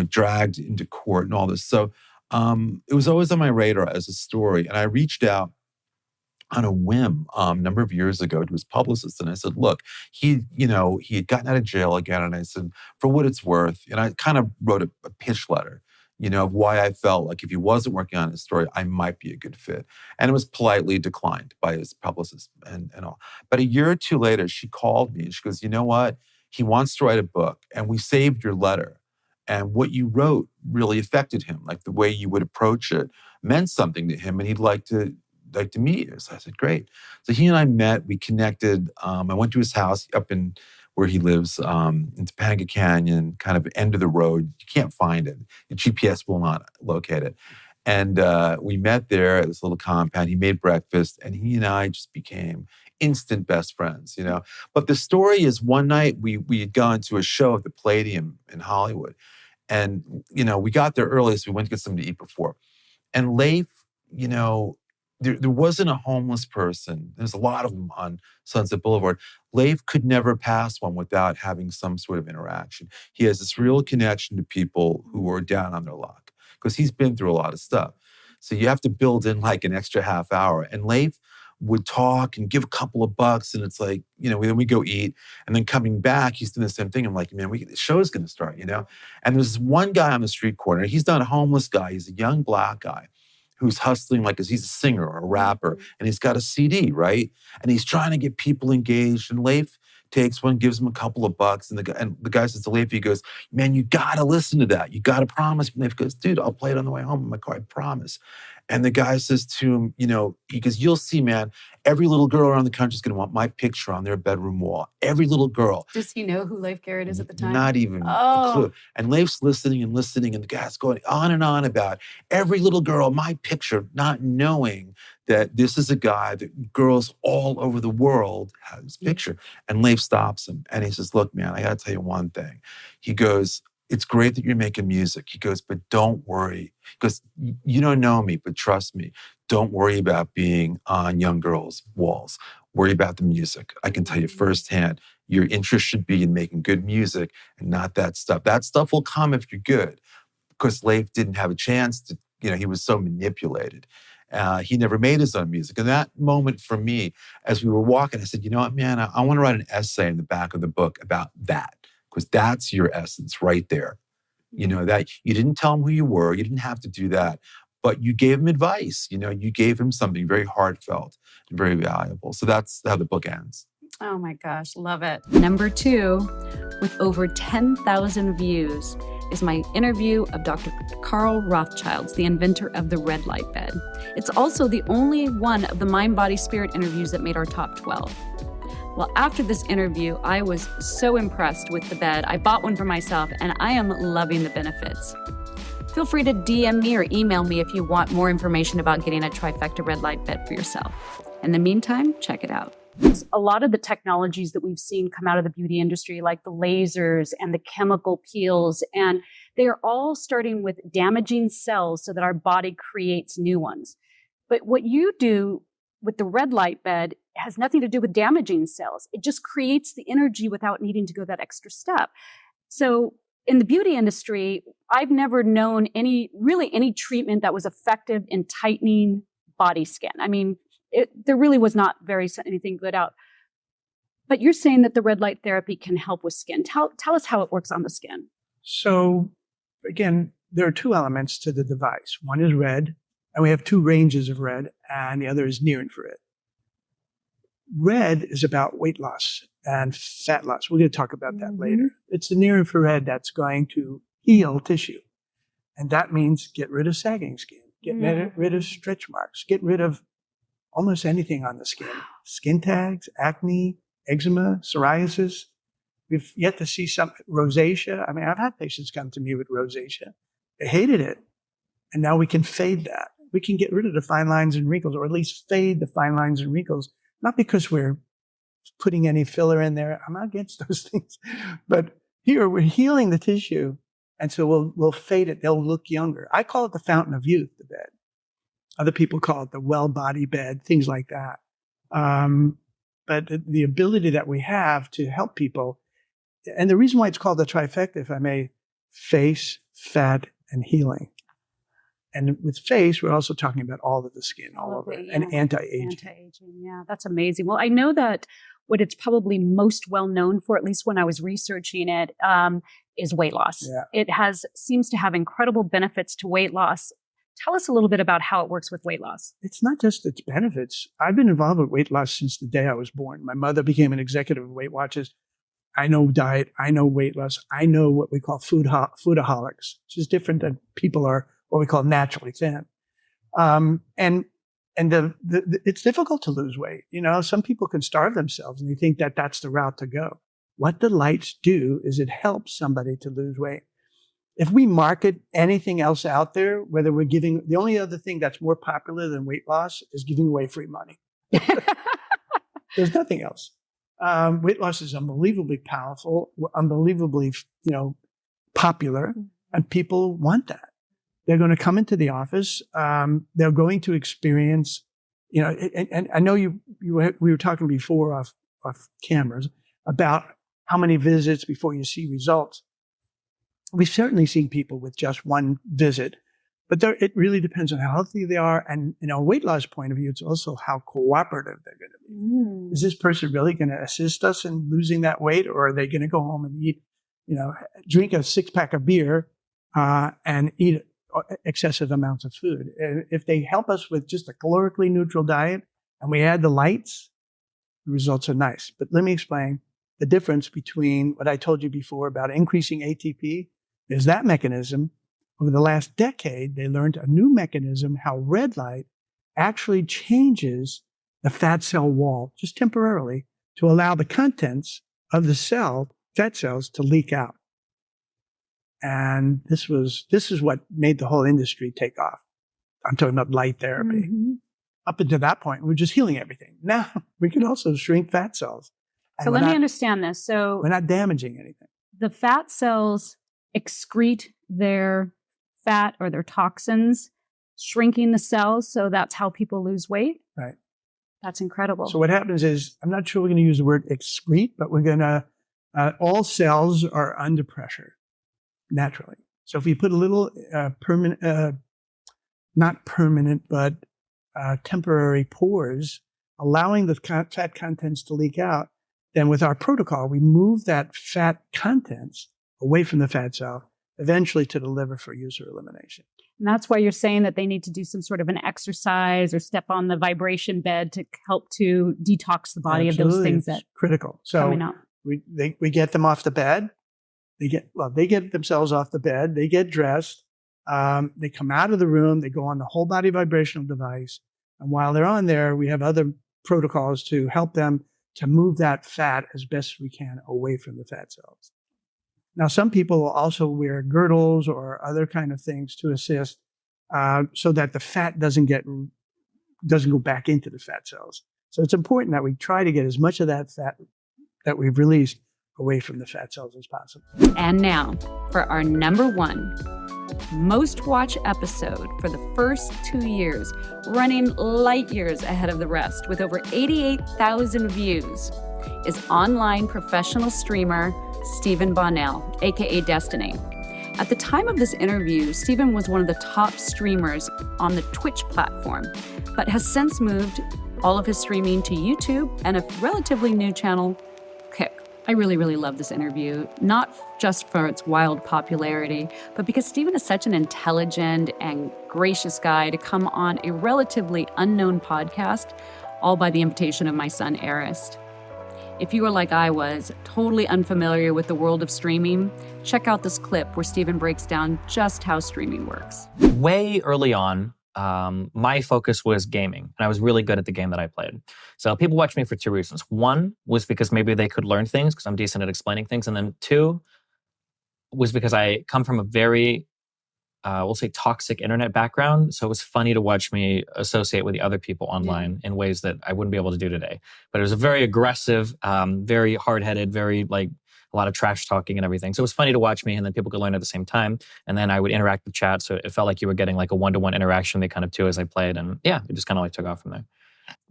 dragged into court and all this. So it was always on my radar as a story. And I reached out on a whim a number of years ago to his publicist. And I said, look, he had gotten out of jail again. And I said, for what it's worth, and I kind of wrote a pitch letter, of why I felt like if he wasn't working on his story, I might be a good fit. And it was politely declined by his publicist and all. But a year or two later, she called me and she goes, you know what? He wants to write a book and we saved your letter. And what you wrote really affected him. Like the way you would approach it meant something to him and he'd like to meet you. So I said, great. So he and I met, we connected. I went to his house up in where he lives in Topanga Canyon, kind of end of the road. You can't find it. The GPS will not locate it. And we met there at this little compound. He made breakfast and he and I just became instant best friends, But the story is one night we had gone to a show at the Palladium in Hollywood. And, we got there early, so we went to get something to eat before. And Leif, there wasn't a homeless person. There's a lot of them on Sunset Boulevard. Leif could never pass one without having some sort of interaction. He has this real connection to people who are down on their luck because he's been through a lot of stuff. So you have to build in like an extra half hour. And Leif would talk and give a couple of bucks. And it's like, then we go eat. And then coming back, he's doing the same thing. I'm like, man, the show's going to start, And there's this one guy on the street corner. He's not a homeless guy. He's a young black guy who's hustling he's a singer or a rapper, and he's got a CD, right? And he's trying to get people engaged. And Leif takes one, gives him a couple of bucks. And the guy says to Leif, he goes, man, you got to listen to that. You got to promise. And Leif goes, dude, I'll play it on the way home in my car. I promise. And the guy says to him, he goes, you'll see, man, every little girl around the country is going to want my picture on their bedroom wall. Every little girl. Does he know who Leif Garrett is at the time? Not even a clue. And Leif's listening, and the guy's going on and on about every little girl, my picture, not knowing that this is a guy that girls all over the world have his picture. And Leif stops him and he says, look, man, I got to tell you one thing. He goes, it's great that you're making music. He goes, but don't worry. He goes, you don't know me, but trust me. Don't worry about being on young girls' walls. Worry about the music. I can tell you firsthand, your interest should be in making good music and not that stuff. That stuff will come if you're good. Because Leif didn't have a chance to, he was so manipulated. He never made his own music. And that moment for me, as we were walking, I said, you know what, man, I want to write an essay in the back of the book about that. Because that's your essence right there. That you didn't tell him who you were. You didn't have to do that. But you gave him advice. You gave him something very heartfelt and very valuable. So that's how the book ends. Oh my gosh, love it. Number 2, with over 10,000 views, is my interview of Dr. Carl Rothschilds, the inventor of the red light bed. It's also the only one of the Mind, Body, Spirit interviews that made our top 12. Well, after this interview, I was so impressed with the bed. I bought one for myself, and I am loving the benefits. Feel free to DM me or email me if you want more information about getting a trifecta red light bed for yourself. In the meantime, check it out. A lot of the technologies that we've seen come out of the beauty industry, like the lasers and the chemical peels, and they are all starting with damaging cells so that our body creates new ones. But what you do with the red light bed has nothing to do with damaging cells. It just creates the energy without needing to go that extra step. So in the beauty industry, I've never known any treatment that was effective in tightening body skin. I mean, there really was not anything good out. But you're saying that the red light therapy can help with skin. Tell us how it works on the skin. So again, there are 2 elements to the device. One is red, and we have 2 ranges of red, and the other is near infrared. Red is about weight loss and fat loss. We're going to talk about that later. It's the near infrared that's going to heal tissue. And that means get rid of sagging skin, get rid of stretch marks, get rid of almost anything on the skin. Skin tags, acne, eczema, psoriasis. We've yet to see some rosacea. I mean, I've had patients come to me with rosacea. They hated it. And now we can fade that. We can get rid of the fine lines and wrinkles, or at least fade the fine lines and wrinkles. Not because we're putting any filler in there. I'm not against those things. But here we're healing the tissue. And so we'll fade it. They'll look younger. I call it the fountain of youth, the bed. Other people call it the well-body bed, things like that. But the ability that we have to help people, and the reason why it's called the trifecta, if I may, face, fat, and healing. And with face, we're also talking about all of the skin, all over it, and anti-aging. Anti-aging, yeah, that's amazing. Well, I know that what it's probably most well known for, at least when I was researching it, is weight loss. Yeah. It seems to have incredible benefits to weight loss. Tell us a little bit about how it works with weight loss. It's not just its benefits. I've been involved with weight loss since the day I was born. My mother became an executive of Weight Watchers. I know diet. I know weight loss. I know what we call foodaholics, which is different than people are what we call naturally thin. And it's difficult to lose weight. Some people can starve themselves and they think that that's the route to go. What the lights do is it helps somebody to lose weight. If we market anything else out there, whether we're giving, the only other thing that's more popular than weight loss is giving away free money. There's nothing else. Weight loss is unbelievably powerful, unbelievably, popular, and people want that. They're going to come into the office. They're going to experience, and I know we were talking before off cameras about how many visits before you see results. We've certainly seen people with just one visit, but it really depends on how healthy they are. And, weight loss point of view, it's also how cooperative they're going to be. Is this person really going to assist us in losing that weight, or are they going to go home and eat, drink a 6-pack of beer and eat excessive amounts of food? And if they help us with just a calorically neutral diet and we add the lights, the results are nice. But let me explain. the difference between what I told you before about increasing ATP. Is that mechanism. Over the last decade, they learned a new mechanism, how red light actually changes the fat cell wall, just temporarily, to allow the contents of the cell, fat cells, to leak out. And this is what made the whole industry take off. I'm talking about light therapy. Mm-hmm. Up until that point, we're just healing everything. Now we can also shrink fat cells. So let me understand this. So we're not damaging anything. The fat cells excrete their fat or their toxins, shrinking the cells. So that's how people lose weight. Right. That's incredible. So what happens is, I'm not sure we're going to use the word excrete, but we're going to, all cells are under pressure naturally. So if you put a little not permanent, but temporary pores, allowing the fat contents to leak out, then with our protocol, we move that fat contents away from the fat cell, eventually to the liver for use or elimination. And that's why you're saying that they need to do some sort of an exercise or step on the vibration bed to help to detox the body Absolutely. of those things It's that critical. So coming out. we get them off the bed. They get themselves off the bed. They get dressed. They come out of the room. They go on the whole body vibrational device. And while they're on there, we have other protocols to help them to move that fat as best we can away from the fat cells. Now, some people will also wear girdles or other kind of things to assist so that the fat doesn't go back into the fat cells. So it's important that we try to get as much of that fat that we've released away from the fat cells as possible. And now for our number one most watched episode for the first 2 years, running light years ahead of the rest with over 88,000 views, is online professional streamer Stephen Bonnell, aka Destiny. At the time of this interview, Stephen was one of the top streamers on the Twitch platform, but has since moved all of his streaming to YouTube and a relatively new channel, Kick. I really, really love this interview, not just for its wild popularity, but because Stephen is such an intelligent and gracious guy to come on a relatively unknown podcast, all by the invitation of my son, Arist. If you are like I was, totally unfamiliar with the world of streaming, check out this clip where Stephen breaks down just how streaming works. Way early on, my focus was gaming, and I was really good at the game that I played. So people watched me for two reasons. One was because maybe they could learn things because I'm decent at explaining things. And then two was because I come from a very, we'll say, toxic internet background. So it was funny to watch me associate with the other people online in ways that I wouldn't be able to do today. But it was a very aggressive, very hard-headed, very a lot of trash talking and everything. So it was funny to watch me, and then people could learn at the same time. And then I would interact with chat. So it felt like you were getting like a one-to-one interaction, they kind of too, as I played. And yeah, it just kind of took off from there.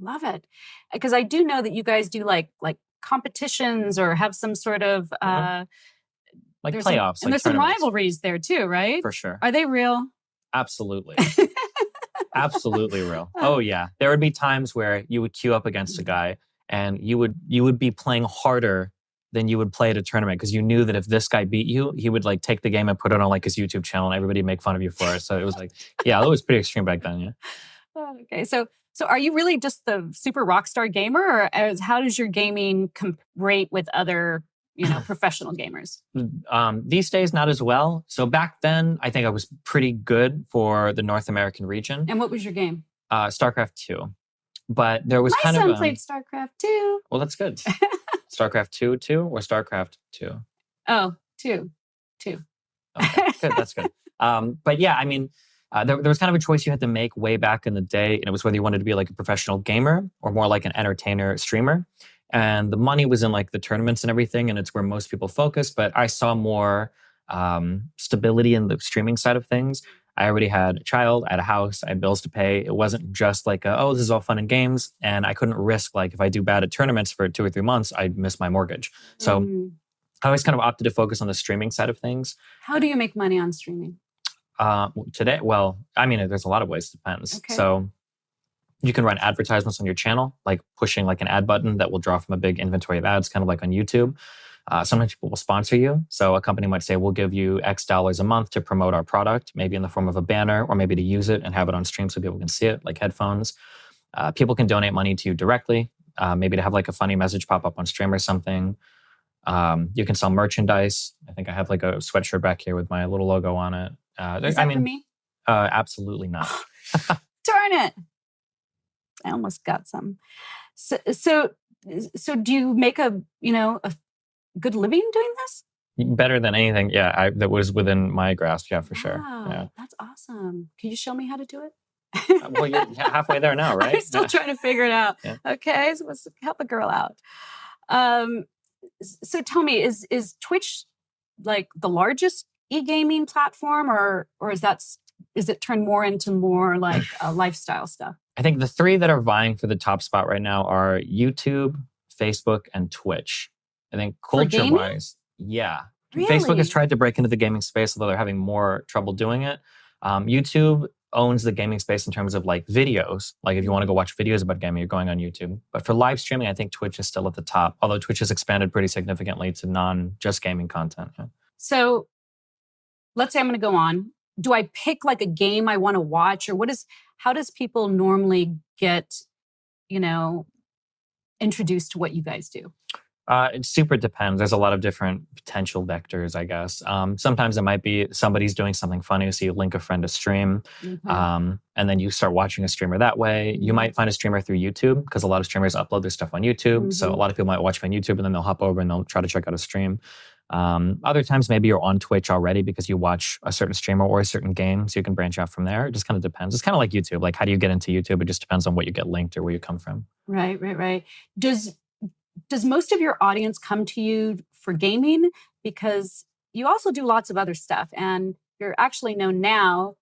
Love it. Because I do know that you guys do like competitions or have some sort of like playoffs. And there's some rivalries there too, right? For sure. Are they real? Absolutely. Absolutely real. Oh yeah. There would be times where you would queue up against a guy and you would be playing harder than you would play at a tournament because you knew that if this guy beat you, he would like take the game and put it on like his YouTube channel and everybody would make fun of you for it. So it was like, yeah, it was pretty extreme back then. Yeah. Okay. So are you really just the super rock star gamer, or how does your gaming rate with other, professional gamers? These days, not as well. So back then, I think I was pretty good for the North American region. And what was your game? StarCraft 2. But there was My son played StarCraft 2. Well, that's good. StarCraft 2 or StarCraft 2? Oh, 2. Okay, good. That's good. But yeah, I mean, there was kind of a choice you had to make way back in the day, and it was whether you wanted to be like a professional gamer or more like an entertainer streamer. And the money was in like the tournaments and everything, and it's where most people focus. But I saw more stability in the streaming side of things. I already had a child, I had a house, I had bills to pay. It wasn't just like, this is all fun and games. And I couldn't risk, like, if I do bad at tournaments for 2 or 3 months, I'd miss my mortgage. So I always kind of opted to focus on the streaming side of things. How do you make money on streaming? Today, well, I mean, there's a lot of ways, it depends. Okay. So you can run advertisements on your channel, like pushing like an ad button that will draw from a big inventory of ads, kind of like on YouTube. Sometimes people will sponsor you. So a company might say, we'll give you X dollars a month to promote our product, maybe in the form of a banner, or maybe to use it and have it on stream so people can see it, like headphones. People can donate money to you directly, maybe to have like a funny message pop up on stream or something. You can sell merchandise. I think I have like a sweatshirt back here with my little logo on it. Is that for me? Absolutely not. Darn it. I almost got some. So do you make a good living doing this? Better than anything. Yeah. That was within my grasp. Yeah, for sure. Wow, Yeah. that's awesome. Can you show me how to do it? Well, you're halfway there now, right? I'm still trying to figure it out. Yeah. Okay, so let's help a girl out. So tell me, is Twitch like the largest e-gaming platform, or is it turned more into more like lifestyle stuff? I think the three that are vying for the top spot right now are YouTube, Facebook, and Twitch. I think culture-wise, yeah. Really? Facebook has tried to break into the gaming space, although they're having more trouble doing it. YouTube owns the gaming space in terms of like videos. Like if you want to go watch videos about gaming, you're going on YouTube. But for live streaming, I think Twitch is still at the top, although Twitch has expanded pretty significantly to non-just gaming content. Yeah. So let's say I'm going to go on. Do I pick like a game I want to watch, or how does people normally get, introduced to what you guys do? It super depends. There's a lot of different potential vectors, I guess. Sometimes it might be somebody's doing something funny, so you link a friend to stream, and then you start watching a streamer that way. You might find a streamer through YouTube, because a lot of streamers upload their stuff on YouTube. So a lot of people might watch me on YouTube, and then they'll hop over and they'll try to check out a stream. Other times, maybe you're on Twitch already because you watch a certain streamer or a certain game, so you can branch out from there. It just kind of depends. It's kind of like YouTube. Like, how do you get into YouTube? It just depends on what you get linked or where you come from. Right. Does most of your audience come to you for gaming? Because you also do lots of other stuff, and you're actually known now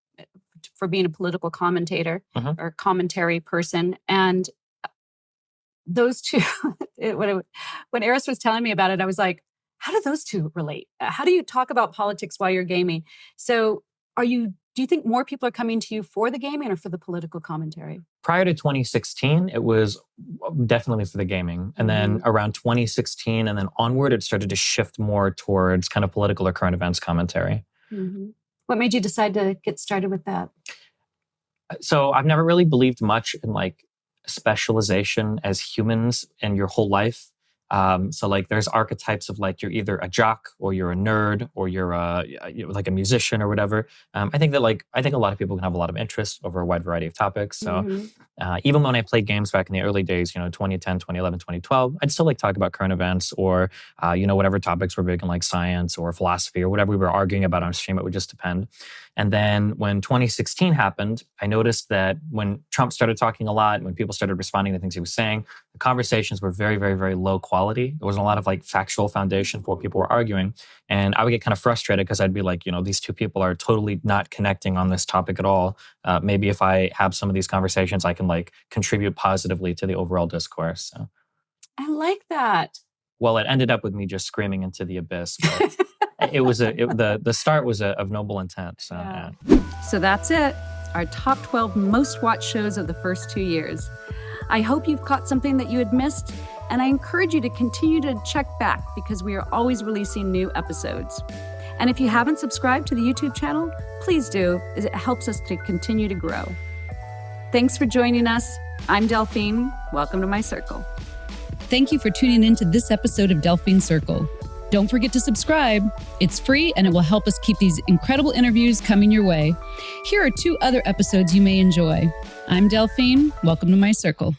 for being a political commentator or commentary person. And those two, when Arist was telling me about it, I was like, how do those two relate? How do you talk about politics while you're gaming? So do you think more people are coming to you for the gaming or for the political commentary? Prior to 2016, it was definitely for the gaming. And then around 2016 and then onward, it started to shift more towards kind of political or current events commentary. What made you decide to get started with that? So I've never really believed much in like specialization as humans in your whole life. So like there's archetypes of like you're either a jock or you're a nerd or you're like a musician or whatever. I think a lot of people can have a lot of interest over a wide variety of topics. So even when I played games back in the early days, 2010, 2011, 2012, I'd still like talk about current events or whatever topics were big in like science or philosophy or whatever we were arguing about on stream. It would just depend. And then when 2016 happened, I noticed that when Trump started talking a lot, when people started responding to things he was saying, the conversations were very, very, very low quality. There wasn't a lot of like factual foundation for what people were arguing. And I would get kind of frustrated because I'd be like, these two people are totally not connecting on this topic at all. Maybe if I have some of these conversations, I can like contribute positively to the overall discourse. So. I like that. Well, it ended up with me just screaming into the abyss. But the start was of noble intent. So, yeah. So that's it. Our top 12 most watched shows of the first 2 years. I hope you've caught something that you had missed, and I encourage you to continue to check back because we are always releasing new episodes. And if you haven't subscribed to the YouTube channel, please do, as it helps us to continue to grow. Thanks for joining us. I'm Delphine. Welcome to my circle. Thank you for tuning in to this episode of Delphine Circle. Don't forget to subscribe. It's free and it will help us keep these incredible interviews coming your way. Here are 2 other episodes you may enjoy. I'm Delphine. Welcome to my circle.